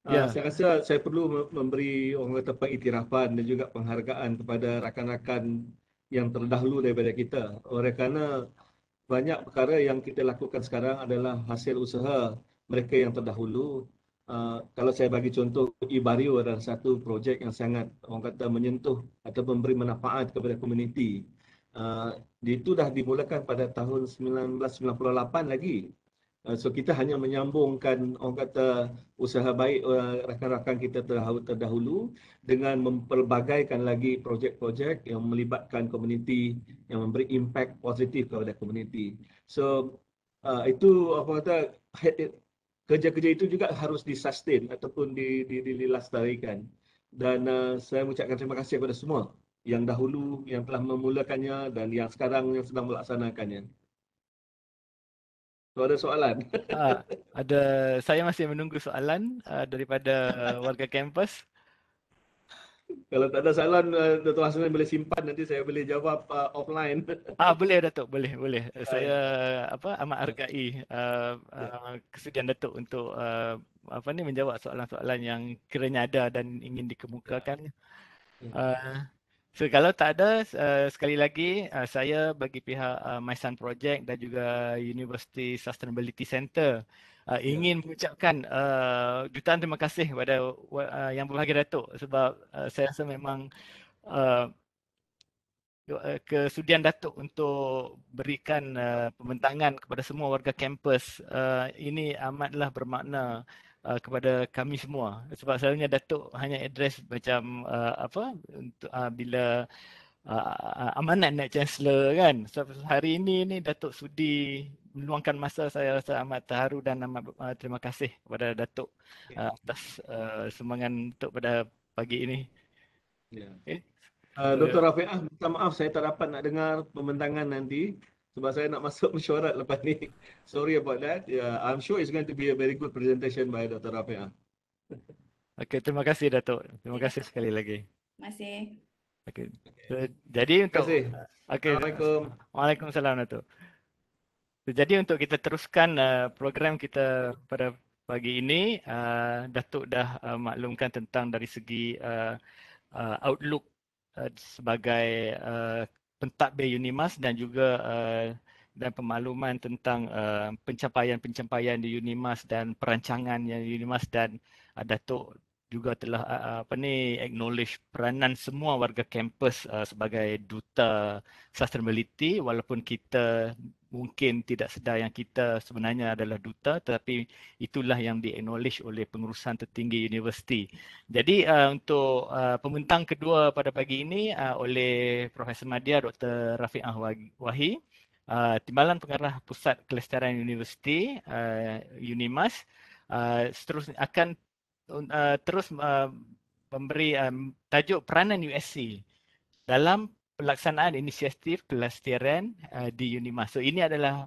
Saya rasa saya perlu memberi orang kata pengiktirafan dan juga penghargaan kepada rakan-rakan yang terdahulu daripada kita. Oleh kerana banyak perkara yang kita lakukan sekarang adalah hasil usaha mereka yang terdahulu. Kalau saya bagi contoh, eBario adalah satu projek yang sangat orang kata menyentuh atau memberi manfaat kepada komuniti. Itu dah dimulakan pada tahun 1998 lagi. So kita hanya menyambungkan orang kata usaha baik rakan-rakan kita terdahulu dengan mempelbagaikan lagi projek-projek yang melibatkan komuniti, yang memberi impact positif kepada komuniti. So itu apa kata kerja-kerja itu juga harus disustain ataupun dilestarikan. Dan saya mengucapkan terima kasih kepada semua yang dahulu yang telah memulakannya dan yang sekarang yang sedang melaksanakannya. So, ada soalan? Saya masih menunggu soalan daripada warga kampus. Kalau tak ada soalan, Dr. Hasnain boleh simpan, nanti saya boleh jawab offline. Boleh Datuk, boleh. Saya amat hargai kesediaan Datuk untuk menjawab soalan-soalan yang kiranya ada dan ingin dikemukakan. So kalau tak ada, sekali lagi saya bagi pihak MySun Project dan juga University Sustainability Center ingin mengucapkan jutaan terima kasih kepada Yang Berbahagia Datuk sebab saya rasa memang kesudian Datuk untuk berikan pembentangan kepada semua warga kampus ini amatlah bermakna kepada kami semua sebab selalunya Datuk hanya address macam untuk bila amanat Naib Chancellor kan. So, hari ini Datuk sudi meluangkan masa, saya rasa amat terharu dan amat terima kasih kepada Datuk atas sumbangan untuk pada pagi ini. Ya. Okay. Dr. Rafiqah, minta maaf saya tak dapat nak dengar pembentangan nanti sebab saya nak masuk mesyuarat lepas ni. Sorry about that. Yeah, I'm sure it's going to be a very good presentation by Dr. Rafiqah. Okay, terima kasih Datuk. Terima kasih sekali lagi. Terima kasih. Okay. So, jadi untuk okay. Assalamualaikum. Waalaikumsalam Datuk. So, jadi untuk kita teruskan program kita pada pagi ini, Datuk dah maklumkan tentang dari segi outlook sebagai pentadbir UNIMAS dan juga dan pemakluman tentang pencapaian-pencapaian di UNIMAS dan perancangan yang UNIMAS dan Datuk juga telah acknowledge peranan semua warga kampus sebagai duta sustainability walaupun kita mungkin tidak sedar yang kita sebenarnya adalah duta tetapi itulah yang di-acknowledge oleh pengurusan tertinggi universiti. Jadi untuk pembentang kedua pada pagi ini oleh Profesor Madya Dr. Rafiqah Wahi, Timbalan Pengarah Pusat Kelestarian Universiti UNIMAS seterusnya akan terus memberi tajuk peranan USC dalam pelaksanaan inisiatif kelestarian di UNIMAS. So ini adalah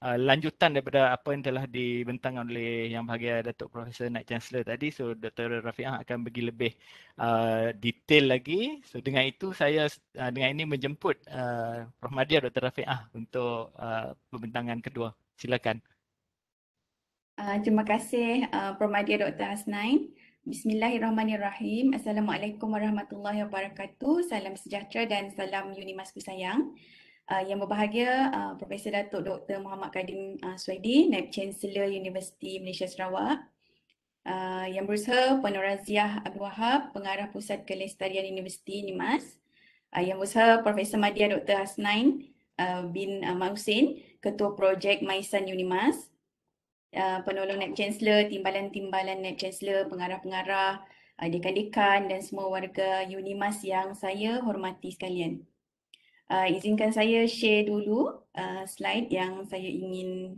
lanjutan daripada apa yang telah dibentangkan oleh Yang Berbahagia Datuk Profesor Naib Chancellor tadi. So Dr. Rafiqah akan bagi lebih detail lagi. So dengan itu saya dengan ini menjemput Prof Madya Dr. Rafiqah untuk pembentangan kedua. Silakan. Terima kasih Prof Madya Dr. Hasnain. Bismillahirrahmanirrahim. Assalamualaikum warahmatullahi wabarakatuh. Salam sejahtera dan salam UNIMAS ku sayang. Yang berbahagia Profesor Datuk Dr. Muhammad Kadim Suwaidi, Naib Chancellor Universiti Malaysia Sarawak. Yang berusaha Puan Raziah Abdul Wahab, Pengarah Pusat Kelestarian Universiti UNIMAS. Yang berusaha Profesor Madya Dr. Hasnain bin Mak Hussein, Ketua Projek Maisan UNIMAS. Penolong Naib Chancellor, timbalan-timbalan Naib Chancellor, pengarah-pengarah, dekan-dekan dan semua warga UNIMAS yang saya hormati sekalian. Izinkan saya share dulu slide yang saya ingin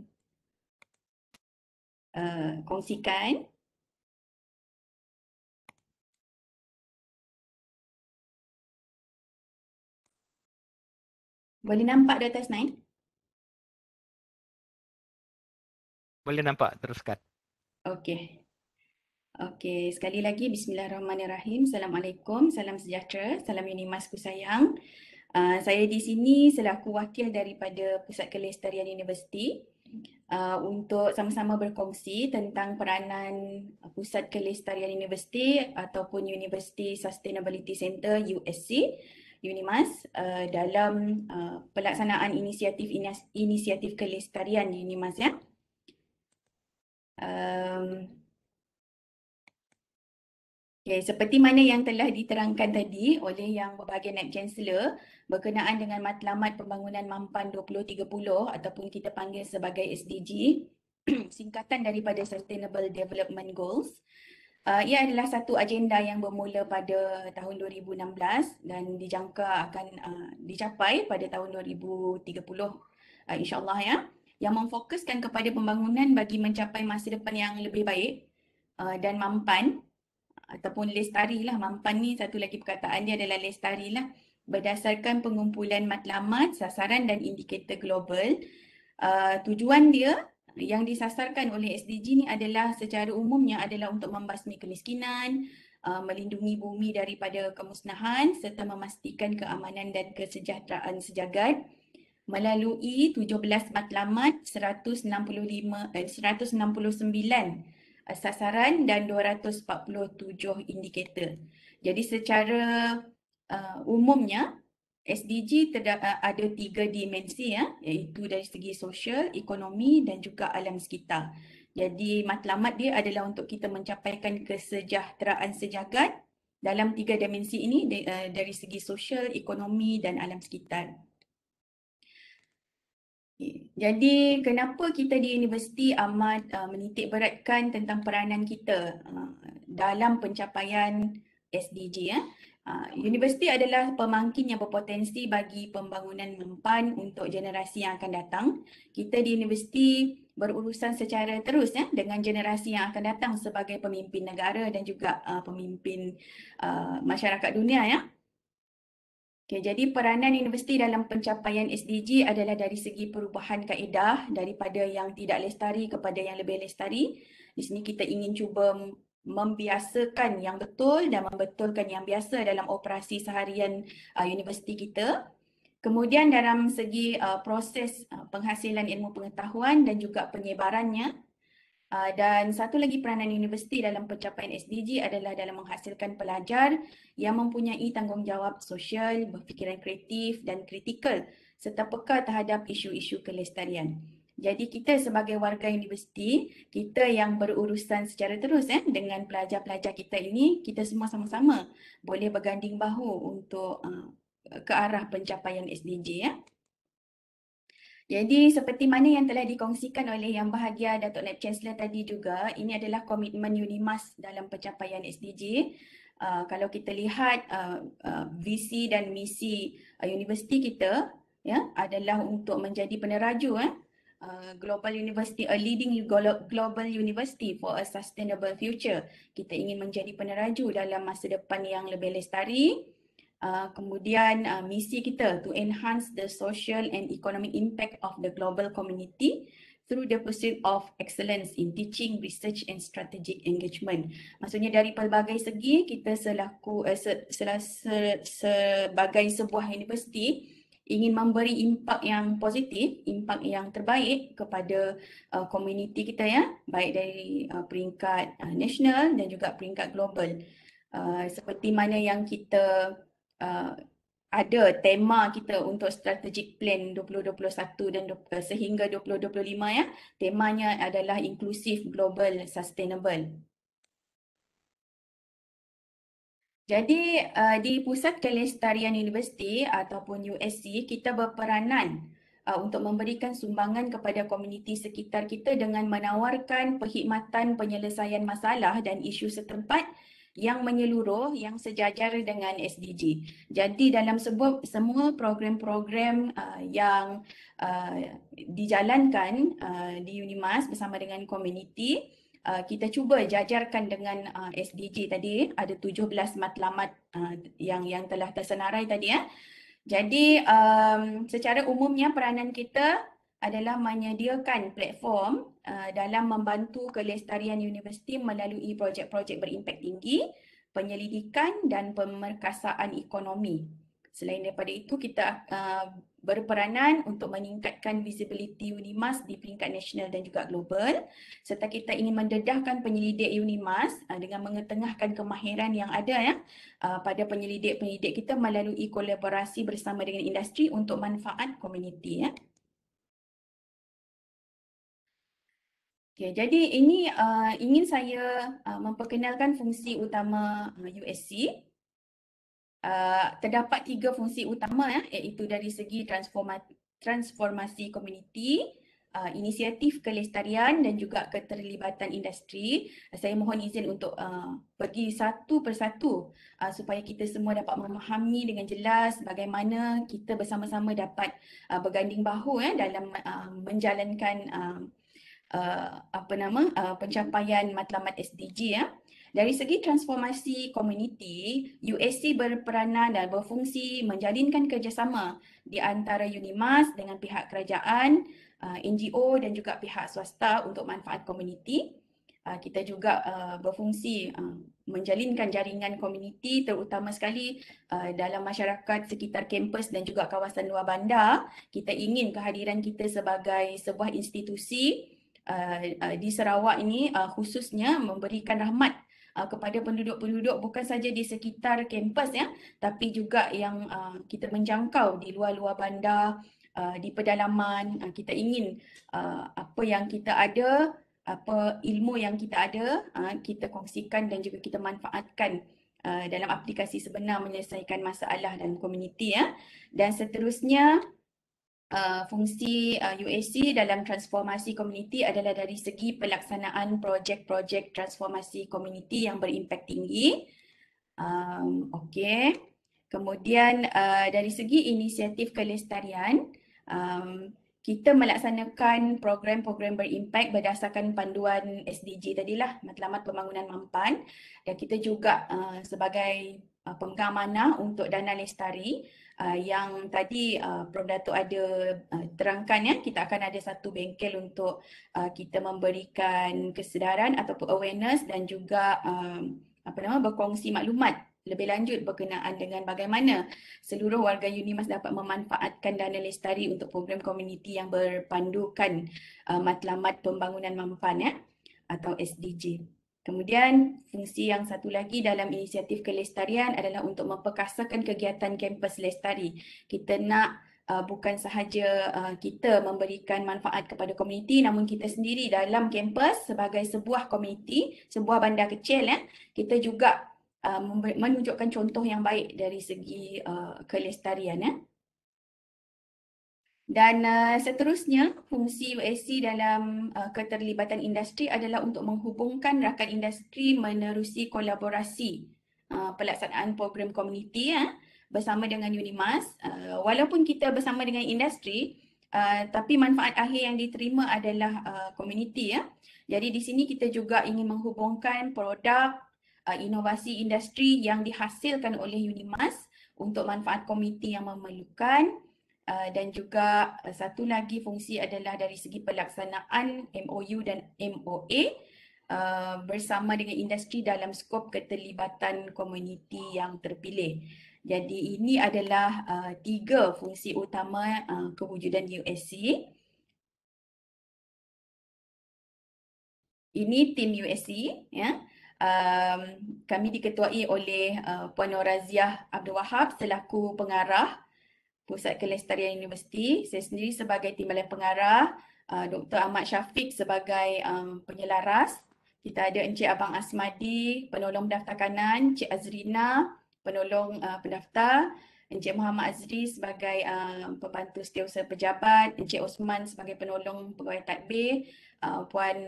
kongsikan. Boleh nampak di atas slide? Boleh nampak, teruskan. Okey. Okey, sekali lagi bismillahirrahmanirrahim. Assalamualaikum, salam sejahtera, salam UNIMAS ku sayang. Saya di sini selaku wakil daripada Pusat Kelestarian Universiti untuk sama-sama berkongsi tentang peranan Pusat Kelestarian Universiti ataupun University Sustainability Center USC UNIMAS dalam pelaksanaan inisiatif kelestarian di UNIMAS ya. Okay, seperti mana yang telah diterangkan tadi oleh Yang Berbahagia Naib Chancellor berkenaan dengan matlamat pembangunan mampan 2030 ataupun kita panggil sebagai SDG, singkatan daripada Sustainable Development Goals. Ia adalah satu agenda yang bermula pada tahun 2016 dan dijangka akan dicapai pada tahun 2030 insyaAllah ya, yang memfokuskan kepada pembangunan bagi mencapai masa depan yang lebih baik dan mampan ataupun lestari lah. Mampan ni satu lagi perkataan dia adalah lestari lah, berdasarkan pengumpulan matlamat, sasaran dan indikator global. Tujuan dia yang disasarkan oleh SDG ni adalah secara umumnya adalah untuk membasmi kemiskinan, melindungi bumi daripada kemusnahan serta memastikan keamanan dan kesejahteraan sejagat melalui 17 matlamat, 169 sasaran dan 247 indikator. Jadi secara umumnya SDG ada 3 dimensi ya, iaitu dari segi sosial, ekonomi dan juga alam sekitar. Jadi matlamat dia adalah untuk kita mencapaikan kesejahteraan sejagat dalam 3 dimensi ini dari segi sosial, ekonomi dan alam sekitar. Jadi kenapa kita di universiti amat menitik beratkan tentang peranan kita dalam pencapaian SDG ya. Universiti adalah pemangkin yang berpotensi bagi pembangunan mempan untuk generasi yang akan datang. Kita di universiti berurusan secara terus ya dengan generasi yang akan datang sebagai pemimpin negara dan juga pemimpin masyarakat dunia ya. Okay, jadi peranan universiti dalam pencapaian SDG adalah dari segi perubahan kaedah daripada yang tidak lestari kepada yang lebih lestari. Di sini kita ingin cuba membiasakan yang betul dan membetulkan yang biasa dalam operasi seharian universiti kita. Kemudian dalam segi proses penghasilan ilmu pengetahuan dan juga penyebarannya. Dan satu lagi peranan universiti dalam pencapaian SDG adalah dalam menghasilkan pelajar yang mempunyai tanggungjawab sosial, berfikiran kreatif dan kritikal serta peka terhadap isu-isu kelestarian. Jadi kita sebagai warga universiti, kita yang berurusan secara terus dengan pelajar-pelajar kita ini, kita semua sama-sama boleh berganding bahu untuk ke arah pencapaian SDG ya. Jadi seperti mana yang telah dikongsikan oleh Yang Bahagia Datuk Naib Chancellor tadi juga, ini adalah komitmen UNIMAS dalam pencapaian SDG. Kalau kita lihat visi dan misi universiti kita ya adalah untuk menjadi peneraju global university, a leading global university for a sustainable future. Kita ingin menjadi peneraju dalam masa depan yang lebih lestari. Kemudian misi kita to enhance the social and economic impact of the global community through the pursuit of excellence in teaching, research and strategic engagement. Maksudnya dari pelbagai segi kita sebagai sebuah universiti ingin memberi impak yang positif, impak yang terbaik kepada komuniti kita ya, baik dari peringkat nasional dan juga peringkat global. Seperti mana yang kita ada tema kita untuk strategic plan 2021 dan sehingga 2025 ya. Temanya adalah inklusif, global, sustainable. Jadi di Pusat Kelestarian Universiti ataupun USC kita berperanan untuk memberikan sumbangan kepada komuniti sekitar kita dengan menawarkan perkhidmatan penyelesaian masalah dan isu setempat yang menyeluruh, yang sejajar dengan SDG. Jadi dalam semua program-program yang dijalankan di UNIMAS bersama dengan komuniti, kita cuba jajarkan dengan SDG tadi, ada 17 matlamat yang telah tersenarai tadi ya. Jadi secara umumnya peranan kita adalah menyediakan platform dalam membantu kelestarian universiti melalui projek-projek berimpak tinggi, penyelidikan dan pemerkasaan ekonomi. Selain daripada itu, kita berperanan untuk meningkatkan visibility UNIMAS di peringkat nasional dan juga global, serta kita ingin mendedahkan penyelidik UNIMAS dengan mengetengahkan kemahiran yang ada ya pada penyelidik-penyelidik kita melalui kolaborasi bersama dengan industri untuk manfaat komuniti ya. Okay, jadi ini ingin saya memperkenalkan fungsi utama USC. Terdapat 3 fungsi utama iaitu dari segi transformasi komuniti, inisiatif kelestarian dan juga keterlibatan industri. Saya mohon izin untuk pergi satu persatu supaya kita semua dapat memahami dengan jelas bagaimana kita bersama-sama dapat berganding bahu dalam menjalankan pencapaian matlamat SDG ya. Dari segi transformasi komuniti, USC berperanan dan berfungsi menjalinkan kerjasama di antara UNIMAS dengan pihak kerajaan, NGO dan juga pihak swasta untuk manfaat komuniti. Kita juga berfungsi menjalinkan jaringan komuniti terutama sekali dalam masyarakat sekitar kampus dan juga kawasan luar bandar. Kita ingin kehadiran kita sebagai sebuah institusi di Sarawak ini khususnya memberikan rahmat kepada penduduk-penduduk bukan saja di sekitar kampus ya, tapi juga yang kita menjangkau di luar-luar bandar, di pedalaman. Kita ingin apa yang kita ada ilmu yang kita ada, kita kongsikan dan juga kita manfaatkan dalam aplikasi sebenar menyelesaikan masalah dalam komuniti ya. Dan seterusnya fungsi UAC dalam transformasi komuniti adalah dari segi pelaksanaan projek-projek transformasi komuniti yang berimpak tinggi. Okey. Kemudian dari segi inisiatif kelestarian, kita melaksanakan program-program berimpak berdasarkan panduan SDG tadilah, Matlamat Pembangunan Mampan, dan kita juga sebagai pemegang amanah untuk dana lestari yang tadi Prof Datuk ada terangkan ya, kita akan ada satu bengkel untuk kita memberikan kesedaran ataupun awareness dan juga berkongsi maklumat lebih lanjut berkenaan dengan bagaimana seluruh warga UNIMAS dapat memanfaatkan dana lestari untuk program komuniti yang berpandukan Matlamat Pembangunan Mampan ya, atau SDG. Kemudian fungsi yang satu lagi dalam inisiatif kelestarian adalah untuk memperkasakan kegiatan kampus lestari. Kita nak bukan sahaja kita memberikan manfaat kepada komuniti, namun kita sendiri dalam kampus sebagai sebuah komuniti, sebuah bandar kecil ya, kita juga menunjukkan contoh yang baik dari segi kelestarian ya. Dan seterusnya, fungsi UAC dalam keterlibatan industri adalah untuk menghubungkan rakan industri menerusi kolaborasi pelaksanaan program komuniti ya, bersama dengan UNIMAS. Walaupun kita bersama dengan industri, tapi manfaat akhir yang diterima adalah komuniti ya. Jadi di sini kita juga ingin menghubungkan produk inovasi industri yang dihasilkan oleh UNIMAS untuk manfaat komuniti yang memerlukan. Dan juga satu lagi fungsi adalah dari segi pelaksanaan MOU dan MOA bersama dengan industri dalam skop keterlibatan komuniti yang terpilih. Jadi ini adalah tiga fungsi utama kewujudan UAC. Ini tim UAC ya. Kami diketuai oleh Puan Noraziah Abdul Wahab selaku pengarah Pusat Kelestarian Universiti. Saya sendiri sebagai timbalan pengarah, Dr. Ahmad Syafiq sebagai penyelaras. Kita ada Encik Abang Asmadi, penolong pendaftar kanan, Encik Azrina, penolong pendaftar, Encik Muhammad Azri sebagai pembantu setiausaha pejabat, Encik Osman sebagai penolong pegawai tadbir, Puan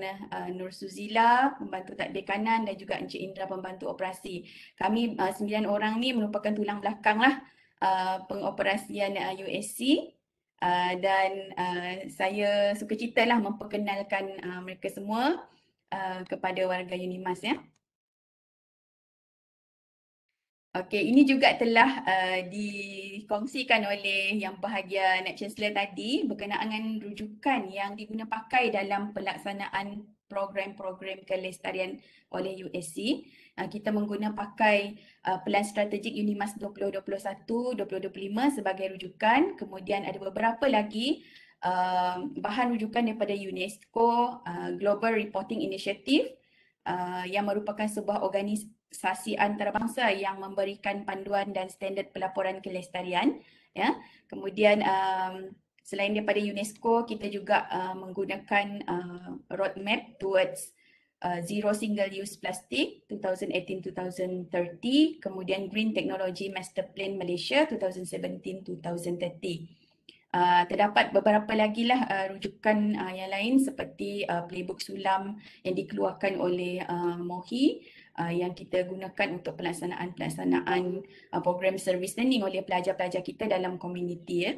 Nur Suzila, pembantu tadbir kanan, dan juga Encik Indra, pembantu operasi. Kami 9 orang ni merupakan tulang belakang lah pengoperasian UAC, dan saya sukacita lah memperkenalkan mereka semua kepada warga UNIMAS ya. Okey, ini juga telah dikongsikan oleh Yang Berbahagia Naib Chancellor tadi berkenaan dengan rujukan yang diguna pakai dalam pelaksanaan program-program kelestarian oleh UAC. Kita mengguna pakai Pelan Strategik UNIMAS 2021-2025 sebagai rujukan. Kemudian ada beberapa lagi bahan rujukan daripada UNESCO Global Reporting Initiative yang merupakan sebuah organisasi antarabangsa yang memberikan panduan dan standard pelaporan kelestarian ya. Kemudian selain daripada UNESCO, kita juga menggunakan roadmap towards Zero Single Use Plastic 2018-2030, kemudian Green Technology Master Plan Malaysia 2017-2030. Terdapat beberapa lagi lah rujukan yang lain seperti playbook sulam yang dikeluarkan oleh MOHI yang kita gunakan untuk pelaksanaan program service learning oleh pelajar-pelajar kita dalam komuniti ya.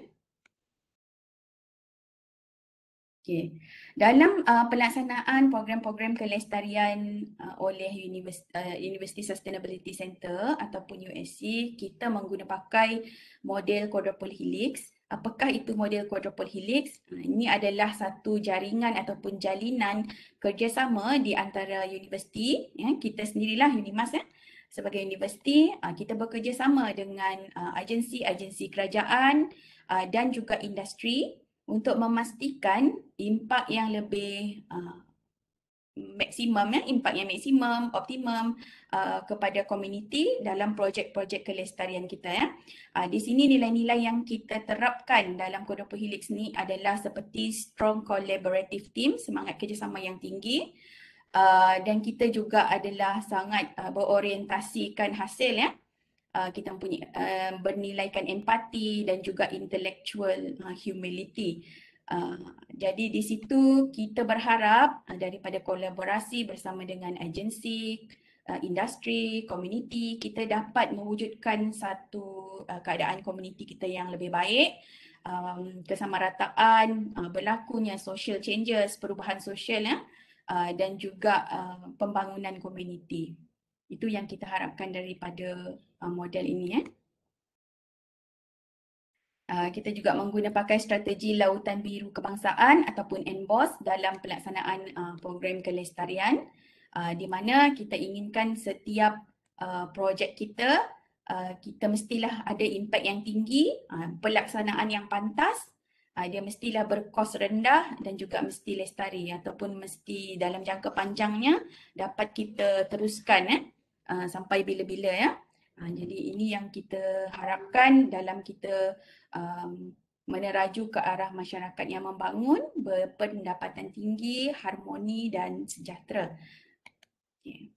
Okay. Dalam pelaksanaan program-program kelestarian oleh University Sustainability Center ataupun USC, kita mengguna pakai model quadruple helix. Apakah itu model quadruple helix? Ini adalah satu jaringan ataupun jalinan kerjasama di antara universiti. Ya, kita sendirilah UNIMAS ya. Sebagai universiti, kita bekerjasama dengan agensi-agensi kerajaan dan juga industri untuk memastikan impak yang lebih maksimum, impak yang maksimum, optimum kepada komuniti dalam projek-projek kelestarian kita. Di sini nilai-nilai yang kita terapkan dalam Kode 20 Helix ni adalah seperti strong collaborative team, semangat kerjasama yang tinggi, dan kita juga adalah sangat berorientasikan hasil, ya. Kita mempunyai bernilaikan empati dan juga intellectual humility. Jadi di situ kita berharap daripada kolaborasi bersama dengan agensi, industri, komuniti, kita dapat mewujudkan satu keadaan komuniti kita yang lebih baik, kesamarataan, berlakunya social changes, perubahan sosial, ya, dan juga pembangunan komuniti. Itu yang kita harapkan daripada model ini, ya. Kita juga pakai strategi Lautan Biru Kebangsaan ataupun NBOS dalam pelaksanaan program kelestarian, di mana kita inginkan setiap projek kita mestilah ada impak yang tinggi, pelaksanaan yang pantas, dia mestilah berkos rendah dan juga mesti lestari ataupun mesti dalam jangka panjangnya dapat kita teruskan sampai bila-bila, ya. Jadi ini yang kita harapkan dalam kita meneraju ke arah masyarakat yang membangun, berpendapatan tinggi, harmoni dan sejahtera. Okay.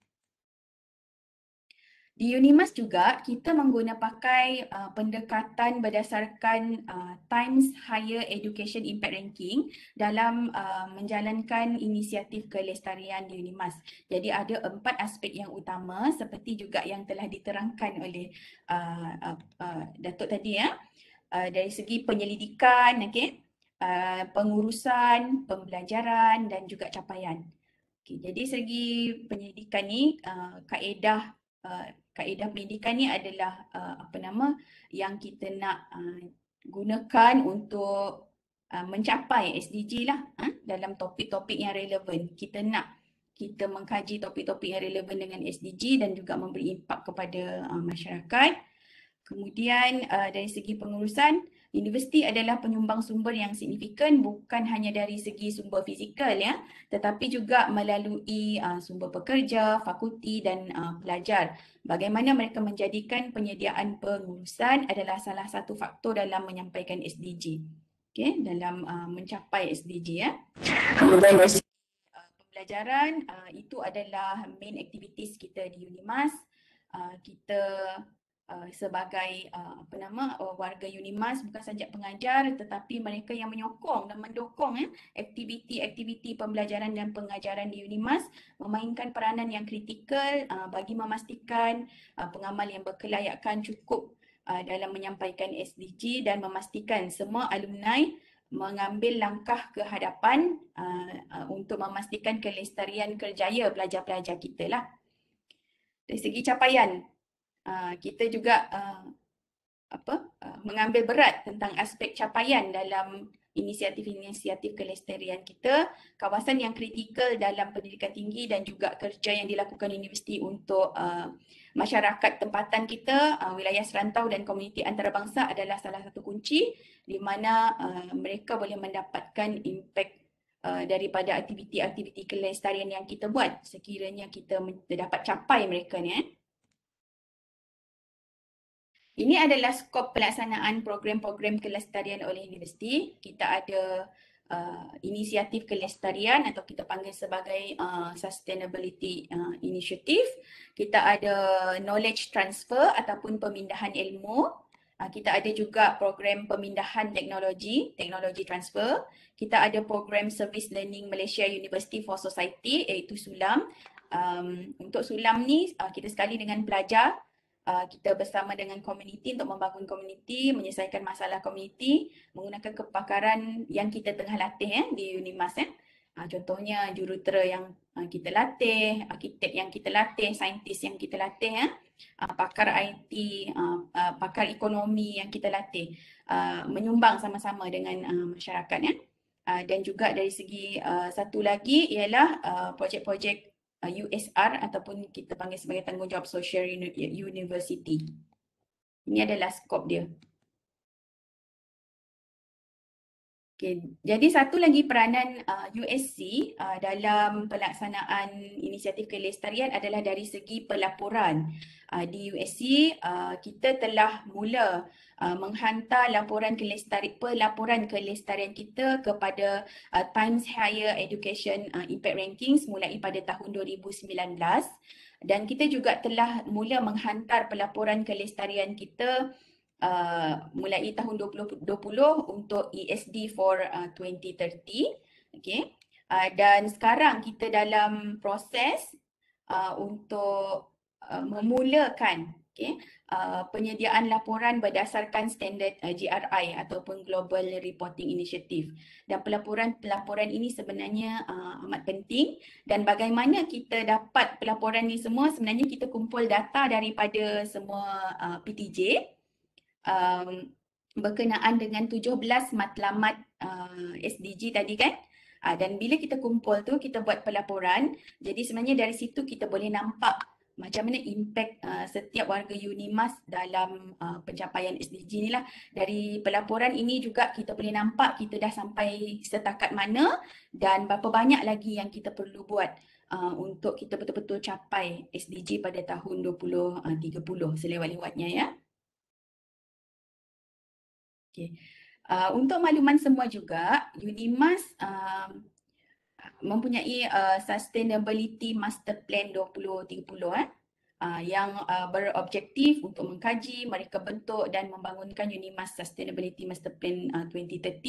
Di UNIMAS juga kita pakai pendekatan berdasarkan Times Higher Education Impact Ranking dalam menjalankan inisiatif kelestarian di UNIMAS. Jadi ada 4 aspek yang utama seperti juga yang telah diterangkan oleh Datuk tadi, ya. Dari segi penyelidikan, pengurusan, pembelajaran dan juga capaian. Jadi segi penyelidikan ni, kaedah pendidikan ni adalah yang kita nak gunakan untuk mencapai SDG lah, dalam topik-topik yang relevan. Kita mengkaji topik-topik yang relevan dengan SDG dan juga memberi impak kepada masyarakat. Kemudian dari segi pengurusan, universiti adalah penyumbang sumber yang signifikan bukan hanya dari segi sumber fizikal, ya, tetapi juga melalui sumber pekerja, fakulti dan pelajar. Bagaimana mereka menjadikan penyediaan pengurusan adalah salah satu faktor dalam menyampaikan SDG. Dalam mencapai SDG, ya. Kemudian dari segi pembelajaran, itu adalah main activities kita di UNIMAS. Kita sebagai warga UNIMAS bukan sahaja pengajar tetapi mereka yang menyokong dan mendukung aktiviti-aktiviti pembelajaran dan pengajaran di UNIMAS memainkan peranan yang kritikal bagi memastikan pengamal yang berkelayakan cukup dalam menyampaikan SDG dan memastikan semua alumni mengambil langkah ke hadapan untuk memastikan kelestarian kerjaya pelajar-pelajar kita lah. Dari segi capaian, kita juga mengambil berat tentang aspek capaian dalam inisiatif-inisiatif kelestarian kita, kawasan yang kritikal dalam pendidikan tinggi dan juga kerja yang dilakukan universiti untuk masyarakat tempatan kita, wilayah serantau dan komuniti antarabangsa adalah salah satu kunci di mana mereka boleh mendapatkan impak daripada aktiviti-aktiviti kelestarian yang kita buat sekiranya kita dapat capai mereka ni. Ini adalah skop pelaksanaan program-program kelestarian oleh universiti. Kita ada inisiatif kelestarian atau kita panggil sebagai sustainability initiative. Kita ada knowledge transfer ataupun pemindahan ilmu. Kita ada juga program pemindahan teknologi transfer. Kita ada program Service Learning Malaysia University for Society iaitu SULAM. Untuk SULAM ni kita sekali dengan pelajar, kita bersama dengan komuniti untuk membangun komuniti, menyelesaikan masalah komuniti menggunakan kepakaran yang kita tengah latih di UNIMAS. Contohnya jurutera yang kita latih, arkitek yang kita latih, saintis yang kita latih, pakar IT, pakar ekonomi yang kita latih, menyumbang sama-sama dengan masyarakat. Dan juga dari segi satu lagi ialah projek-projek USR ataupun kita panggil sebagai tanggungjawab sosial university. Ini adalah skop dia. Okay. Jadi satu lagi peranan USC dalam pelaksanaan inisiatif kelestarian adalah dari segi pelaporan. Di USC kita telah mula menghantar pelaporan kelestarian kita kepada Times Higher Education Impact Rankings mulai pada tahun 2019, dan kita juga telah mula menghantar pelaporan kelestarian kita mulai tahun 2020 untuk ESD for 2030. Okay. Dan sekarang kita dalam proses untuk memulakan penyediaan laporan berdasarkan standard GRI ataupun Global Reporting Initiative. Dan pelaporan ini sebenarnya amat penting, dan bagaimana kita dapat pelaporan ini semua, sebenarnya kita kumpul data daripada semua PTJ berkenaan dengan 17 matlamat SDG tadi kan. Dan bila kita kumpul tu, kita buat pelaporan. Jadi sebenarnya dari situ kita boleh nampak macam mana impact setiap warga UNIMAS dalam pencapaian SDG ni lah. Dari pelaporan ini juga kita boleh nampak kita dah sampai setakat mana dan berapa banyak lagi yang kita perlu buat untuk kita betul-betul capai SDG pada tahun 2030 selewat-lewatnya ya. Okay. Untuk makluman semua juga, UNIMAS mempunyai Sustainability Master Plan 2030 yang berobjektif untuk mengkaji, mereka bentuk dan membangunkan UNIMAS Sustainability Master Plan 2030,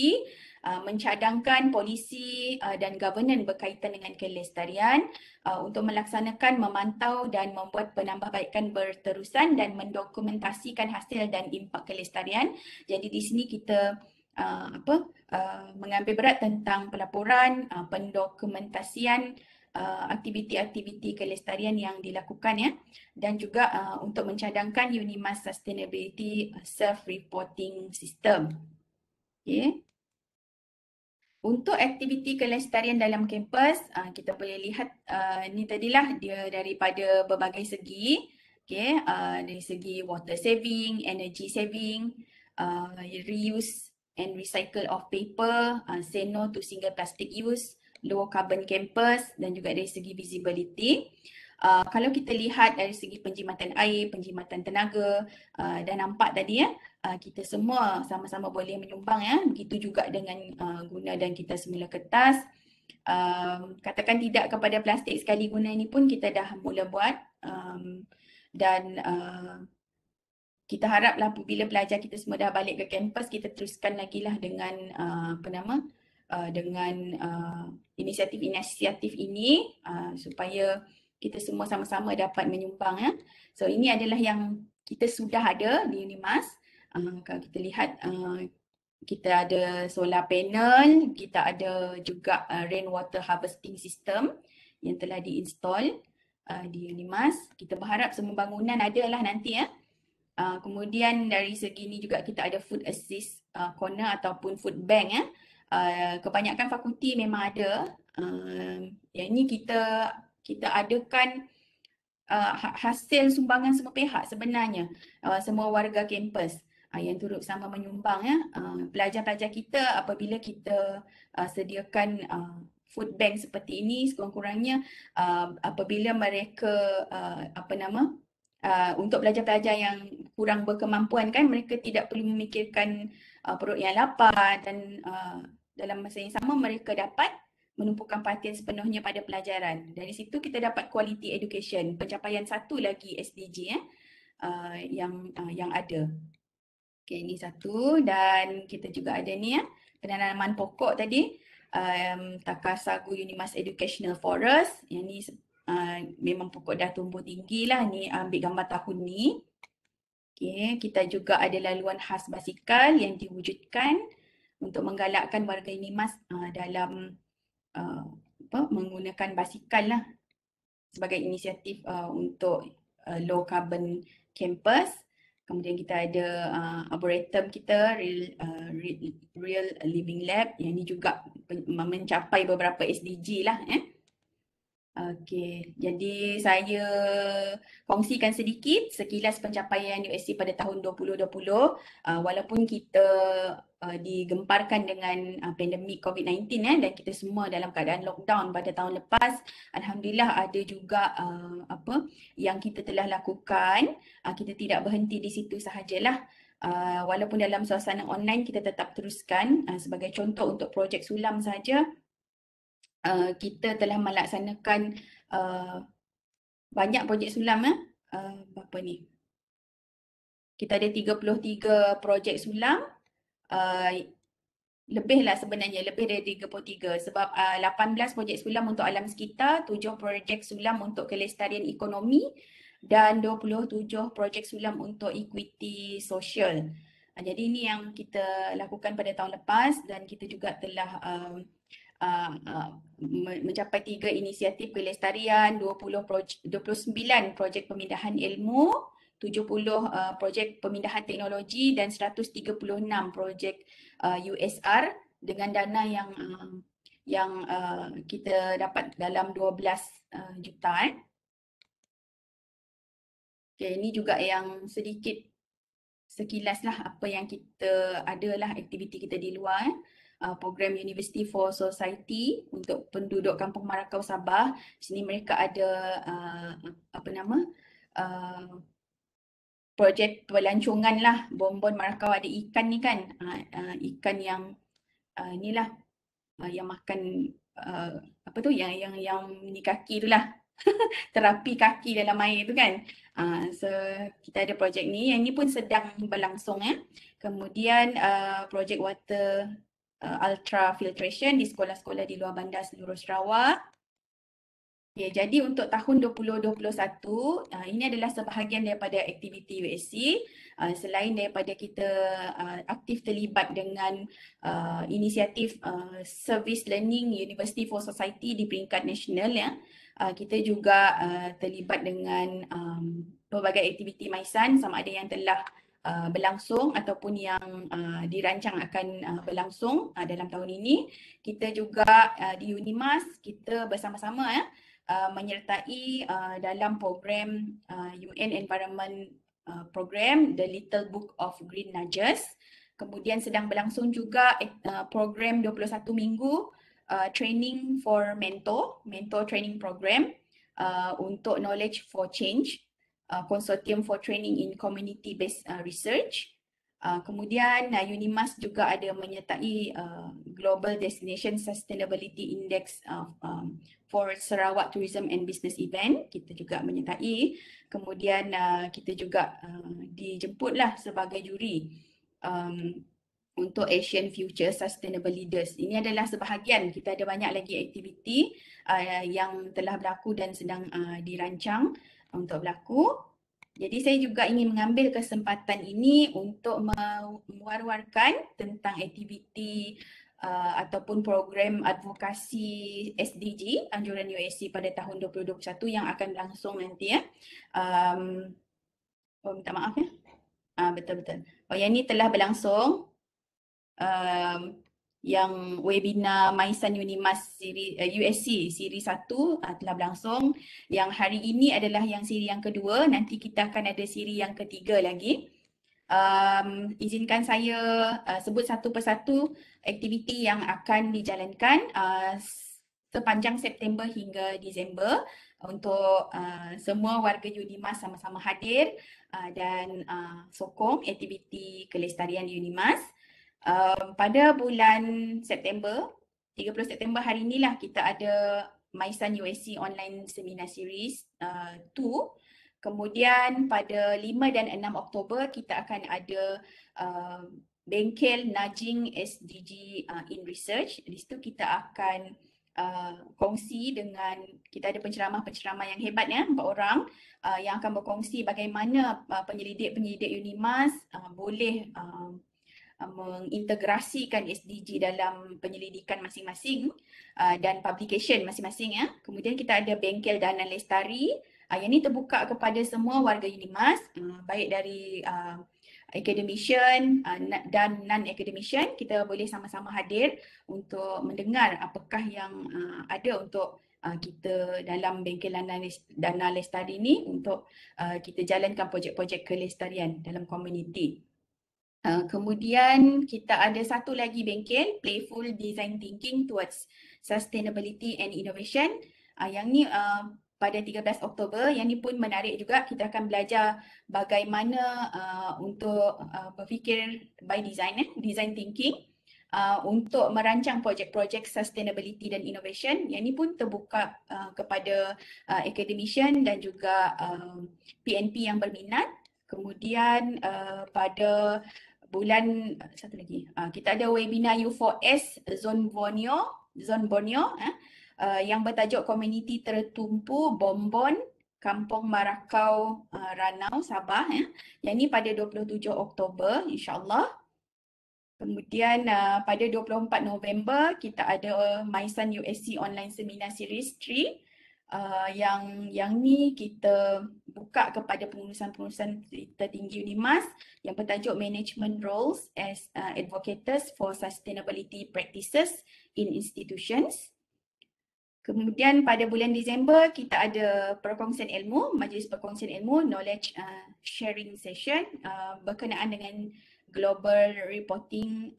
mencadangkan polisi dan governance berkaitan dengan kelestarian untuk melaksanakan, memantau dan membuat penambahbaikan berterusan dan mendokumentasikan hasil dan impak kelestarian. Jadi di sini kita mengambil berat tentang pelaporan, pendokumentasian aktiviti-aktiviti kelestarian yang dilakukan ya, dan juga untuk mencadangkan UNIMAS Sustainability Self-Reporting System. Okay. Untuk aktiviti kelestarian dalam kampus, kita boleh lihat ni tadilah dia daripada berbagai segi. Okay. Dari segi water saving, energy saving, reuse and recycle of paper, say no to single plastic use, low carbon campus, dan juga dari segi visibility. Kalau kita lihat dari segi penjimatan air, penjimatan tenaga, dah nampak tadi ya, kita semua sama-sama boleh menyumbang ya. Begitu juga dengan guna dan kita semula kertas. Katakan tidak kepada plastik sekali guna ini pun kita dah mula buat, dan kita haraplah bila pelajar kita semua dah balik ke kampus, kita teruskan lagi lah dengan dengan inisiatif-inisiatif ini supaya kita semua sama-sama dapat menyumbang ya. So ini adalah yang kita sudah ada di UNIMAS. Kalau kita lihat kita ada solar panel, kita ada juga rainwater harvesting system yang telah diinstall di UNIMAS. Kita berharap semua bangunan adalah nanti ya. Kemudian dari segi ini juga kita ada food assist corner ataupun food bank ya. Kebanyakan fakulti memang ada. Yang ini kita adakan hasil sumbangan semua pihak sebenarnya, semua warga kampus yang turut sama menyumbang ya. Pelajar-pelajar kita apabila kita sediakan food bank seperti ini, sekurang-kurangnya apabila mereka untuk pelajar-pelajar yang kurang berkemampuan kan, mereka tidak perlu memikirkan perut yang lapar, dan dalam masa yang sama mereka dapat menumpukan perhatian sepenuhnya pada pelajaran. Dari situ kita dapat quality education, pencapaian satu lagi SDG yang ada. Okay, ini satu, dan kita juga ada ni ya, penanaman pokok tadi, Takasago UNIMAS Educational Forest. Yang ni memang pokok dah tumbuh tinggi lah, ni ambil gambar tahun ni. Okay, kita juga ada laluan khas basikal yang diwujudkan untuk menggalakkan warga UNIMAS dalam menggunakan basikal lah sebagai inisiatif untuk low carbon campus. Kemudian kita ada arboretum kita, real living lab, yang ini juga mencapai beberapa SDG lah. Okey, jadi saya kongsikan sedikit sekilas pencapaian USC pada tahun 2020. Walaupun kita digemparkan dengan pandemik COVID-19 dan kita semua dalam keadaan lockdown pada tahun lepas, alhamdulillah ada juga apa yang kita telah lakukan. Kita tidak berhenti di situ sahajalah. Walaupun dalam suasana online kita tetap teruskan. Sebagai contoh untuk projek sulam saja, kita telah melaksanakan banyak projek sulam. Berapa ni? Kita ada 33 projek sulam. Lebih lah sebenarnya, lebih dari 33 sebab 18 projek sulam untuk alam sekitar, 7 projek sulam untuk kelestarian ekonomi dan 27 projek sulam untuk equity sosial. Jadi ini yang kita lakukan pada tahun lepas dan kita juga telah mencapai 3 inisiatif kelestarian, 29 projek pemindahan ilmu, 70 projek pemindahan teknologi dan 136 projek USR dengan dana yang kita dapat dalam 12 juta. Okay, ini juga yang sedikit sekilas lah apa yang kita adalah aktiviti kita di luar. Program University for Society untuk penduduk Kampung Marakau Sabah. Di sini mereka ada projek pelancongan lah. Bonbon Marakau ada ikan ni kan. Ikan yang inilah yang makan apa tu yang ni kaki tu lah. Terapi kaki dalam air tu kan. So kita ada projek ni. Yang ni pun sedang berlangsung. Kemudian projek water ultra filtration di sekolah-sekolah di luar bandar seluruh Sarawak. Okay, jadi untuk tahun 2021, ini adalah sebahagian daripada aktiviti USC. Selain daripada kita aktif terlibat dengan inisiatif Service Learning University for Society di peringkat nasional, kita juga terlibat dengan pelbagai aktiviti MySan, sama ada yang telah berlangsung ataupun yang dirancang akan berlangsung dalam tahun ini. Kita juga di Unimas, kita bersama-sama menyertai dalam program UN Environment Program The Little Book of Green Nudges. Kemudian sedang berlangsung juga program 21 minggu training for mentor training program untuk Knowledge for Change, Consortium for Training in Community-Based Research. Kemudian Unimas juga ada menyertai Global Destination Sustainability Index for Sarawak Tourism and Business Event. Kita juga menyertai. Kemudian kita juga dijemputlah sebagai juri untuk Asian Future Sustainable Leaders. Ini adalah sebahagian. Kita ada banyak lagi aktiviti yang telah berlaku dan sedang dirancang untuk berlaku. Jadi saya juga ingin mengambil kesempatan ini untuk mewar-warkan tentang aktiviti ataupun program advokasi SDG anjuran USC pada tahun 2021 yang akan berlangsung nanti. Minta maaf betul-betul. Yang ini telah berlangsung. Yang webinar MySan Unimas USC siri 1 telah berlangsung. Yang hari ini adalah yang siri yang kedua. Nanti kita akan ada siri yang ketiga lagi. Izinkan saya sebut satu persatu aktiviti yang akan dijalankan sepanjang September hingga Disember untuk semua warga Unimas sama-sama hadir dan sokong aktiviti kelestarian Unimas. Pada bulan September, 30 September hari inilah kita ada MySan USC Online Seminar Series 2. Kemudian pada 5 dan 6 Oktober kita akan ada bengkel nudging SDG in research. Di situ kita akan kongsi dengan, kita ada penceramah-penceramah yang hebat 4 orang yang akan berkongsi bagaimana penyelidik-penyelidik Unimas boleh mengintegrasikan SDG dalam penyelidikan masing-masing dan publication masing-masing. Kemudian kita ada bengkel dana lestari. Yang ini terbuka kepada semua warga Unimas, baik dari academician dan non-academician. Kita boleh sama-sama hadir untuk mendengar apakah yang ada untuk kita dalam bengkel Dana Lestari ni untuk kita jalankan projek-projek kelestarian dalam komuniti. Kemudian kita ada satu lagi bengkel, Playful Design Thinking Towards Sustainability and Innovation. Yang ni pada 13 Oktober, yang ni pun menarik juga. Kita akan belajar bagaimana untuk berfikir by design, design thinking, untuk merancang projek-projek sustainability dan innovation. Yang ni pun terbuka kepada academician dan juga PNP yang berminat. Kemudian pada bulan satu lagi, kita ada webinar U4S Zone Borneo yang bertajuk Komuniti Tertumpu Bonbon Kampung Marakau Ranau Sabah. Yang ni pada 27 Oktober insyaAllah. Kemudian pada 24 November kita ada Maisan USC Online Seminar Series 3. Yang ni kita buka kepada pengurusan-pengurusan tertinggi UNIMAS yang bertajuk Management Roles as Advocates for Sustainability Practices in Institutions. Kemudian pada bulan Disember kita ada perkongsian ilmu, Majlis Perkongsian Ilmu Knowledge Sharing Session berkenaan dengan Global Reporting,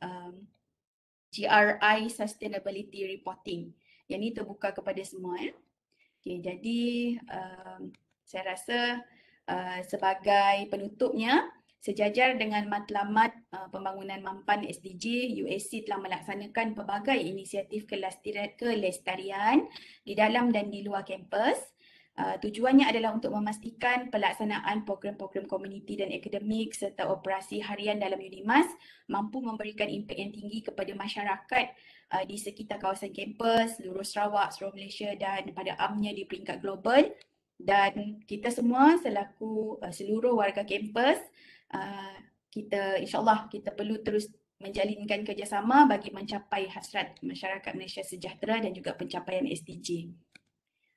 GRI Sustainability Reporting. Yang ni terbuka kepada semua. Okay, jadi saya rasa sebagai penutupnya, sejajar dengan matlamat pembangunan mampan SDG, USC telah melaksanakan pelbagai inisiatif kelestarian di dalam dan di luar kampus. Tujuannya adalah untuk memastikan pelaksanaan program-program komuniti dan akademik serta operasi harian dalam UNIMAS mampu memberikan impak yang tinggi kepada masyarakat di sekitar kawasan kampus, seluruh Sarawak, seluruh Malaysia dan pada amnya di peringkat global. Dan kita semua selaku seluruh warga kampus, kita insyaAllah kita perlu terus menjalinkan kerjasama bagi mencapai hasrat masyarakat Malaysia sejahtera dan juga pencapaian SDG.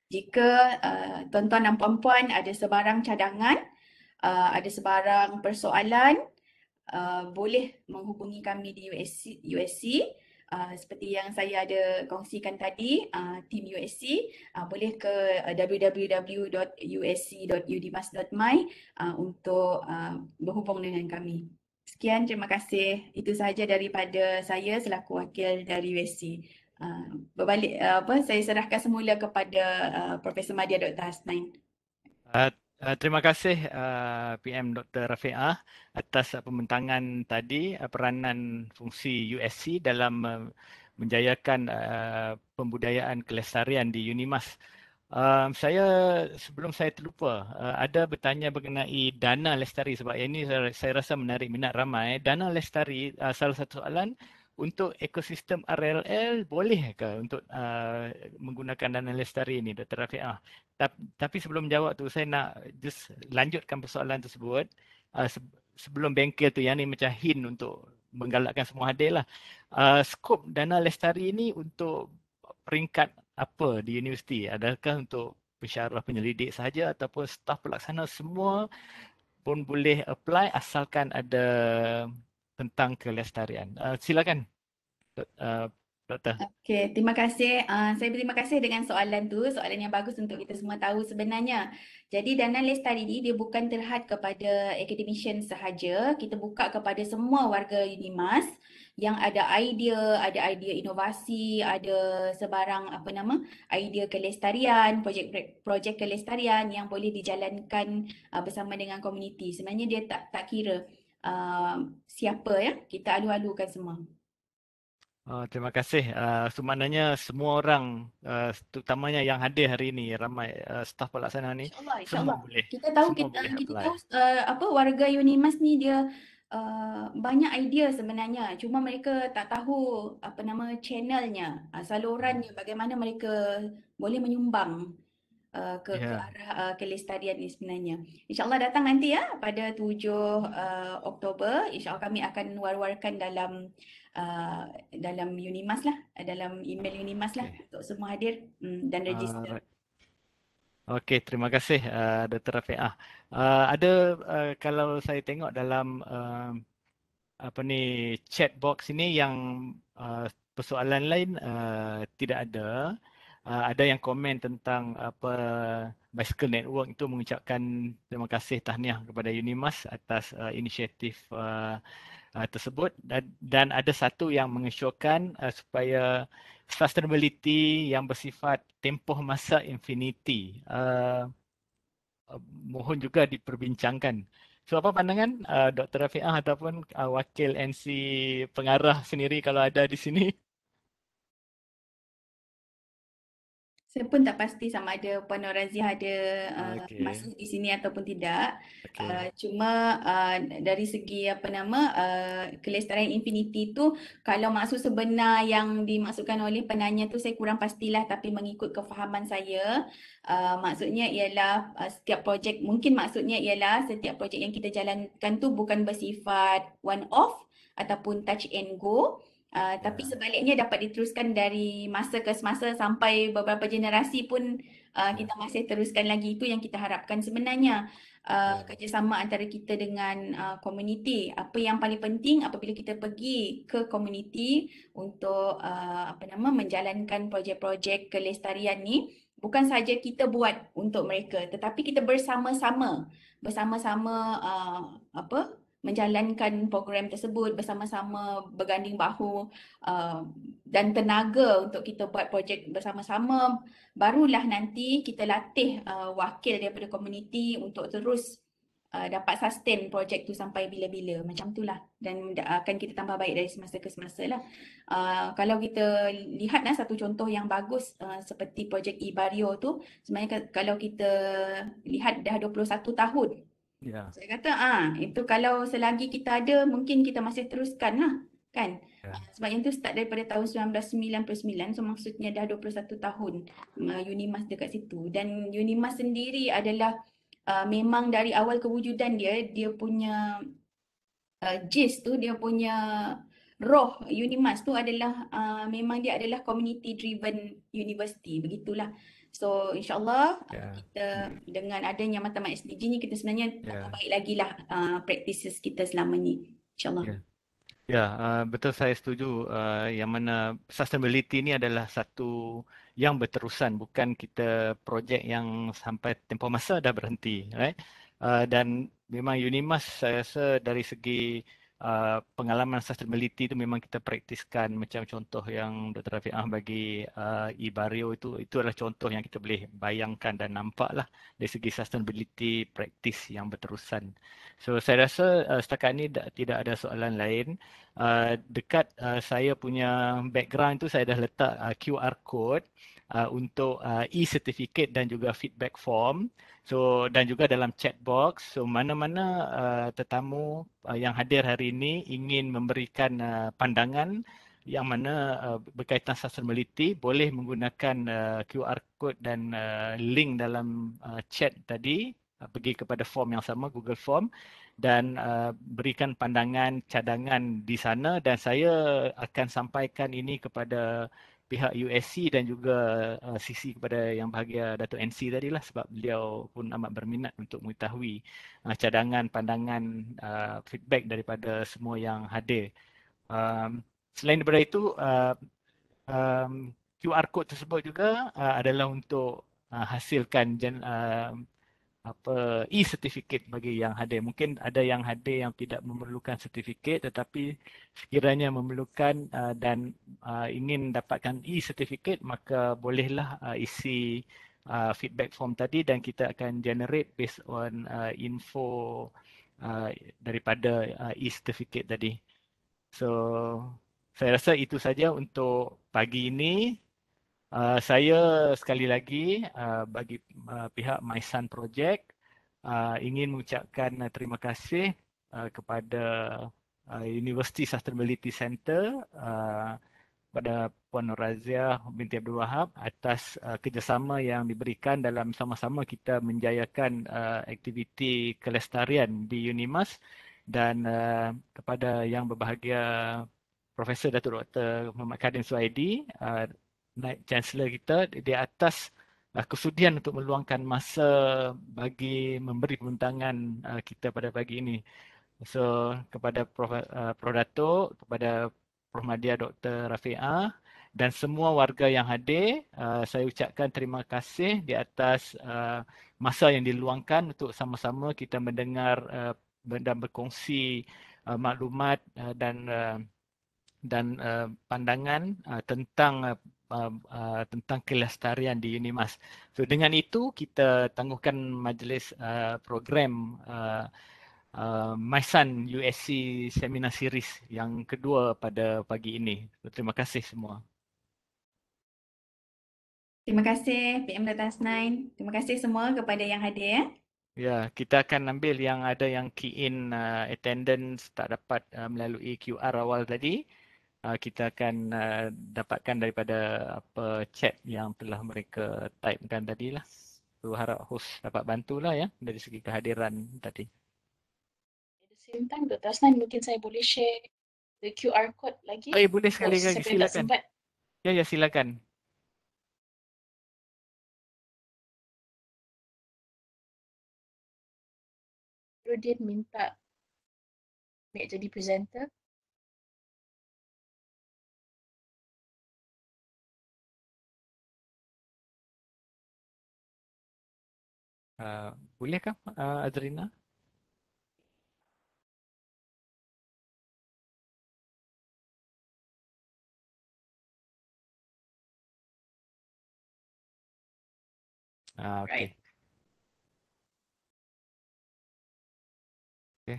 Jika tuan-tuan dan puan-puan ada sebarang cadangan, ada sebarang persoalan, boleh menghubungi kami di USC. Seperti yang saya ada kongsikan tadi, tim USC, boleh ke www.usc.udimas.my untuk berhubung dengan kami. Sekian, terima kasih. Itu sahaja daripada saya selaku wakil dari USC. Berbalik saya serahkan semula kepada Profesor Madya Dr. Hasnain. Terima kasih PM Dr. Rafiqah atas pembentangan tadi peranan fungsi USC dalam menjayakan pembudayaan kelestarian di UNIMAS. Sebelum saya terlupa, ada bertanya mengenai dana lestari sebab ini saya rasa menarik minat ramai. Dana lestari, salah satu soalan, untuk ekosistem RLL boleh ke untuk menggunakan dana lestari ini, Dr. Rafiqah? Tapi sebelum jawab tu, saya nak just lanjutkan persoalan tersebut. Sebelum bengkel tu, yang ni macam hint untuk menggalakkan semua hadir lah. Skop dana lestari ini untuk peringkat apa di universiti? Adakah untuk pensyarah penyelidik sahaja ataupun staf pelaksana semua pun boleh apply asalkan ada tentang kelestarian? Silakan, Doktor. Okey, terima kasih. Saya berterima kasih dengan soalan tu, soalan yang bagus untuk kita semua tahu sebenarnya. Jadi dana lestari ni dia bukan terhad kepada academician sahaja, kita buka kepada semua warga UNIMAS yang ada idea inovasi, ada sebarang idea kelestarian, projek kelestarian yang boleh dijalankan bersama dengan komuniti. Sebenarnya dia tak kira siapa ya, kita alu-alukan semua. Terima kasih. Maknanya semua orang, terutamanya yang hadir hari ini, ramai staf pelaksana ni, InsyaAllah. semua boleh. Kita tahu apply. warga UNIMAS ni dia banyak idea sebenarnya. Cuma mereka tak tahu channelnya, salurannya, bagaimana mereka boleh menyumbang ke arah kelestarian ni sebenarnya. InsyaAllah datang nanti ya pada 7 Oktober. InsyaAllah kami akan war-warkan dalam UNIMAS lah, dalam email UNIMAS lah untuk semua hadir dan register. Okey, terima kasih Dr. Rafiqah. Ada kalau saya tengok dalam chat box ini yang persoalan lain tidak ada. ada yang komen tentang apa Bicycle Network itu mengucapkan terima kasih tahniah kepada Unimas atas inisiatif tersebut, dan ada satu yang mengesyorkan supaya sustainability yang bersifat tempoh masa infinity mohon juga diperbincangkan. So apa pandangan Dr. Rafiqah ataupun wakil NC pengarah sendiri kalau ada di sini? Saya pun tak pasti sama ada Puan Nur Razia ada Okey. masih di sini ataupun tidak. Okey. Cuma dari segi kelestarian infinity tu, kalau maksud sebenar yang dimaksudkan oleh penanya tu saya kurang pastilah, tapi mengikut kefahaman saya maksudnya ialah setiap projek, mungkin maksudnya ialah setiap projek yang kita jalankan tu bukan bersifat one off ataupun touch and go. Tapi sebaliknya dapat diteruskan dari masa ke semasa sampai beberapa generasi pun kita masih teruskan lagi. Itu yang kita harapkan sebenarnya. Kerjasama antara kita dengan komuniti. Apa yang paling penting apabila kita pergi ke komuniti untuk menjalankan projek-projek kelestarian ni, bukan saja kita buat untuk mereka, tetapi kita bersama-sama menjalankan program tersebut, bersama-sama berganding bahu dan tenaga untuk kita buat projek bersama-sama. Barulah nanti kita latih wakil daripada komuniti untuk terus dapat sustain projek tu sampai bila-bila, macam itulah, dan akan kita tambah baik dari semasa ke semasa lah. Kalau kita lihat satu contoh yang bagus seperti projek iBario tu, sebenarnya kalau kita lihat dah 21 tahun. Ya. Saya kata itu kalau selagi kita ada mungkin kita masih teruskan lah kan. Sebab yang tu start daripada tahun 1999, so maksudnya dah 21 tahun Unimas dekat situ. Dan Unimas sendiri adalah memang dari awal kewujudan dia punya gist tu, dia punya roh Unimas tu adalah memang dia adalah community driven university, begitulah. So insyaAllah kita dengan adanya Matlamat SDG ni, kita sebenarnya tambah baik lagi lah practices kita selama ni, insyaAllah. Betul, saya setuju. Yang mana sustainability ni adalah satu yang berterusan, bukan kita projek yang sampai tempoh masa dah berhenti, right? Dan memang Unimas saya rasa dari segi pengalaman sustainability itu memang kita praktiskan, macam contoh yang Dr. Rafiqah bagi iBario itu adalah contoh yang kita boleh bayangkan dan nampak lah dari segi sustainability practice yang berterusan. So saya rasa setakat ni tidak ada soalan lain. Dekat saya punya background tu saya dah letak QR code untuk e-certificate dan juga feedback form. So dan juga dalam chat box. So mana-mana tetamu yang hadir hari ini ingin memberikan pandangan yang mana berkaitan sustainability, boleh menggunakan QR code dan link dalam chat tadi, pergi kepada form yang sama, Google Form, dan berikan pandangan, cadangan di sana, dan saya akan sampaikan ini kepada pihak USC dan juga sisi kepada yang bahagia Datuk NC tadilah, sebab beliau pun amat berminat untuk mengetahui cadangan, pandangan, feedback daripada semua yang hadir. Selain daripada itu, QR code tersebut juga adalah untuk hasilkan e-certificate bagi yang hadir. Mungkin ada yang hadir yang tidak memerlukan sertifikat, tetapi sekiranya memerlukan dan ingin dapatkan e-certificate, maka bolehlah isi feedback form tadi dan kita akan generate based on info daripada e-certificate tadi. So saya rasa itu saja untuk pagi ini. Saya sekali lagi bagi pihak My Sun Project ingin mengucapkan terima kasih kepada University Sustainability Center, kepada Puan Nur Razia binti Abdul Wahab atas kerjasama yang diberikan dalam sama-sama kita menjayakan aktiviti kelestarian di Unimas, dan kepada yang berbahagia Profesor Datuk Dr. Muhammad Kadim Suhaidi, Naib Chancellor kita, di atas kesudian untuk meluangkan masa bagi memberi pembintangan kita pada pagi ini. So kepada Prof Datuk, kepada Prof Madya Dr. Rafiqah dan semua warga yang hadir, saya ucapkan terima kasih di atas masa yang diluangkan untuk sama-sama kita mendengar dan berkongsi maklumat dan pandangan tentang kelestarian di UNIMAS. So dengan itu kita tangguhkan majlis program MySun USC Seminar Series yang kedua pada pagi ini. So, terima kasih semua. Terima kasih PM Data Asnine. Terima kasih semua kepada yang hadir ya. Ya, kita akan ambil yang ada yang key in attendance tak dapat melalui QR awal tadi. Kita akan dapatkan daripada apa chat yang telah mereka typekan tadi lah. So, harap host dapat bantulah ya dari segi kehadiran tadi. At the same time, Dr. Asnan, mungkin saya boleh share the QR code lagi Boleh untuk sekali siapa yang tak silakan. sempat. Ya, silakan. Rudin minta Mek jadi presenter. Bolehkah Azrina? Okey. Right. Okey.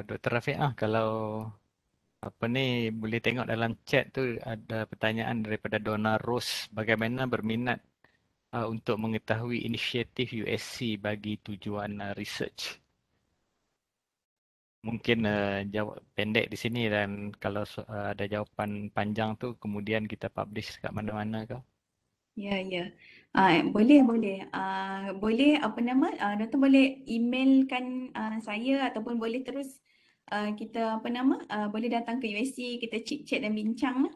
Dr. Rafiq, kalau apa ni boleh tengok dalam chat tu ada pertanyaan daripada Donna Rose, bagaimana berminat untuk mengetahui inisiatif USC bagi tujuan research. Mungkin jawab pendek di sini dan kalau ada jawapan panjang tu kemudian kita publish kat mana-mana ke? Ya, ya. Boleh, boleh. Boleh apa nama? Doktor boleh emailkan saya ataupun boleh terus kita apa nama? Boleh datang ke USC, kita chit-chat dan bincang lah.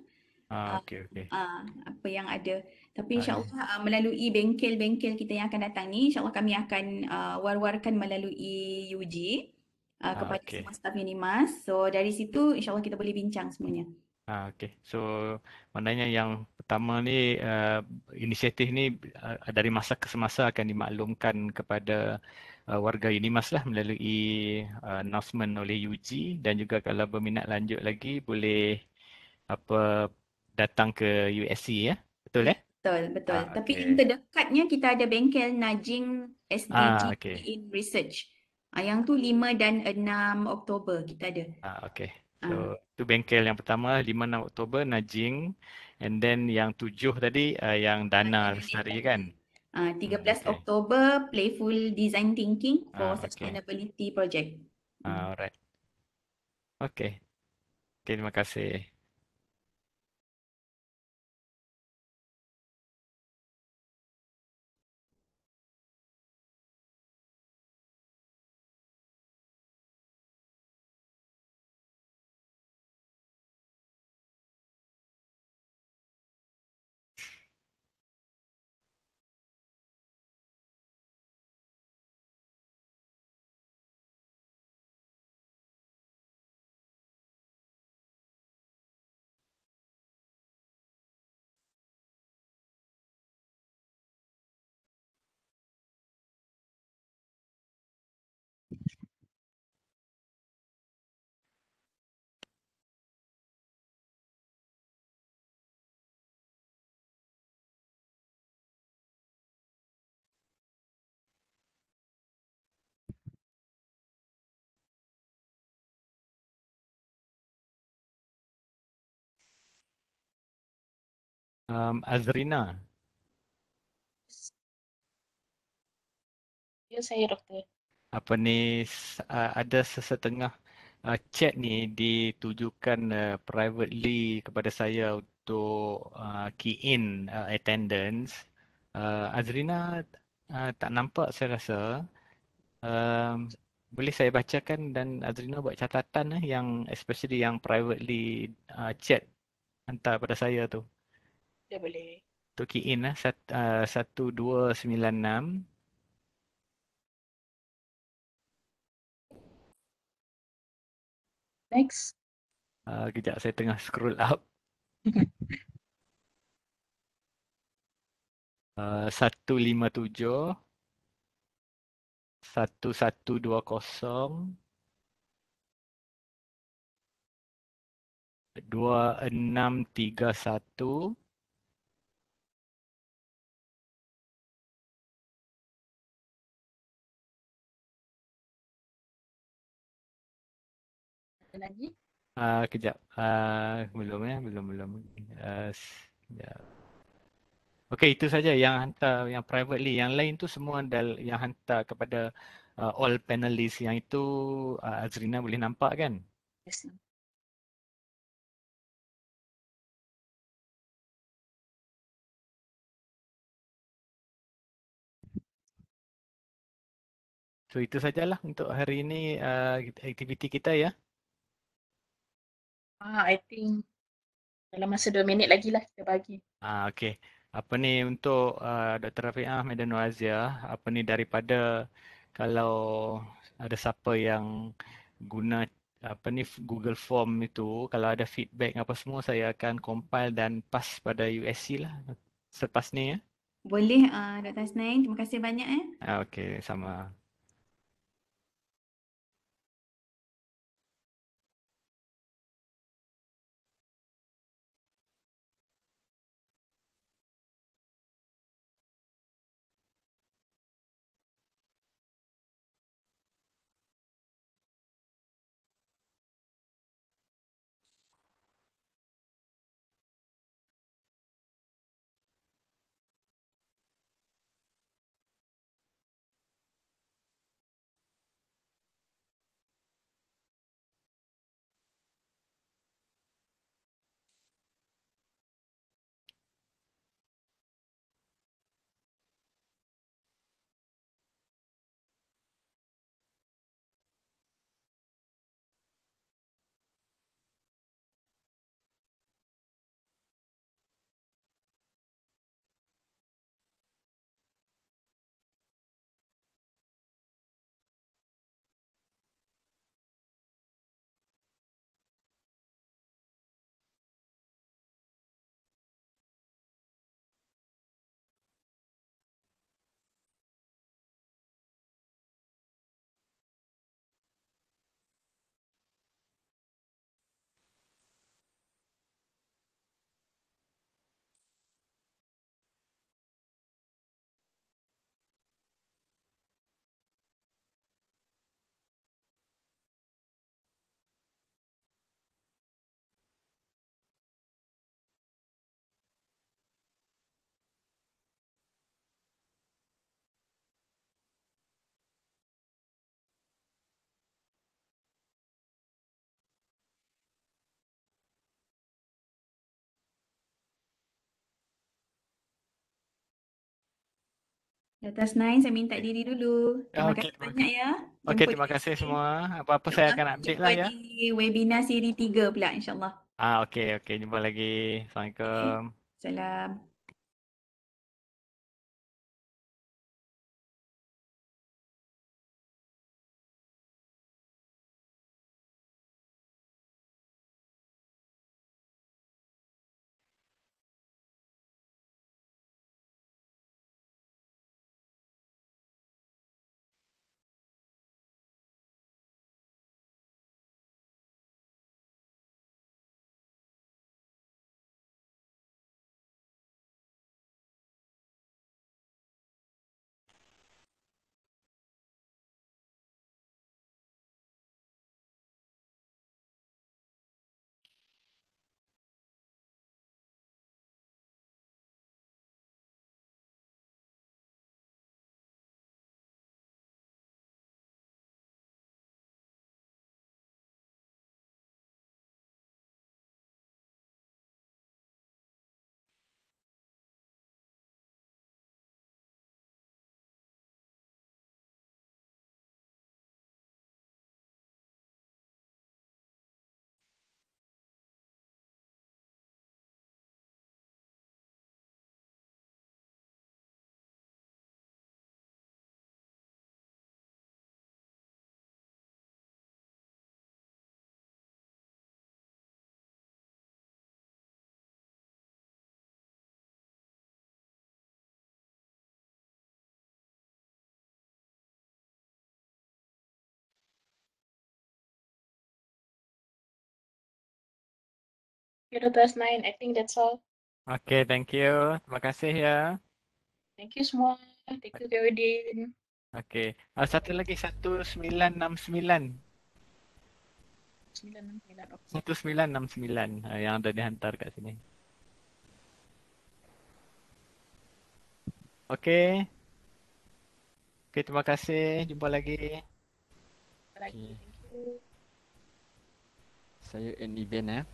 Okey. Apa yang ada. Tapi Ya. insyaAllah melalui bengkel-bengkel kita yang akan datang ni, insyaAllah kami akan war-warkan melalui UG kepada Okey. semua staf UNIMAS. So dari situ insyaAllah kita boleh bincang semuanya. Okey. So maknanya yang pertama ni inisiatif ni dari masa ke semasa akan dimaklumkan kepada warga UNIMAS lah melalui announcement oleh UG dan juga kalau berminat lanjut lagi boleh apa datang ke USC ya. Betul Ya, ya? betul, betul. Tapi Okey. yang terdekatnya kita ada bengkel Najing SDG Okey. in Research. Yang tu 5 dan 6 Oktober kita ada. Okey. So Ah, tu bengkel yang pertama 5-6 Oktober Najing and then yang 7 tadi yang Dana Dana Lestari Lestari. kan. 13 Okey. Oktober Playful Design Thinking for Okey. Sustainability Project. Alright. Okey. Terima kasih. Azrina. Ya, saya doktor. Apa ni, ada sesetengah chat ni ditujukan privately kepada saya untuk key in attendance. Azrina tak nampak saya rasa. Um, Boleh saya bacakan dan Azrina buat catatan yang especially yang privately chat hantar pada saya tu. Dia boleh. Untuk key in 1296. Next. Kejap saya tengah scroll up. 157 1120 2631 Ada lagi? kejap. Belum belum. Sekejap. Okey, itu saja yang hantar yang privately. Yang lain tu semua yang hantar kepada all panelists. Yang itu Azrina boleh nampak kan? Yes. So itu sajalah untuk hari ini aktiviti kita ya. I think dalam masa 2 minit lagi lah kita bagi. Okey. Apa ni untuk Dr. Rafiqah, Madam Noazia, apa ni daripada kalau ada siapa yang guna apa ni Google Form itu, kalau ada feedback apa semua saya akan compile dan pass pada USC lah selepas ni ya. Boleh Dr. Hasnain, terima kasih banyak Okey, sama. Dr. Hasnain, saya minta diri dulu. Terima Okey, kasih banyak ya. okey, Jemput terima kasih USC. semua. Apa-apa saya InsyaAllah akan kita update jumpa lah ya. di webinar siri 3 pula insyaAllah. Okey, jumpa lagi. Assalamualaikum. Salam. Okay, Dr. Asnain, I think that's all. Okay, thank you. Terima kasih ya. Thank you semua. Thank you, Kevin. Okay. Satu lagi 1969. 969. Okay. 1969 yang ada dihantar kat sini. Okay. Okay, terima kasih. Jumpa lagi. Lagi. Okay. Thank you. Saya end event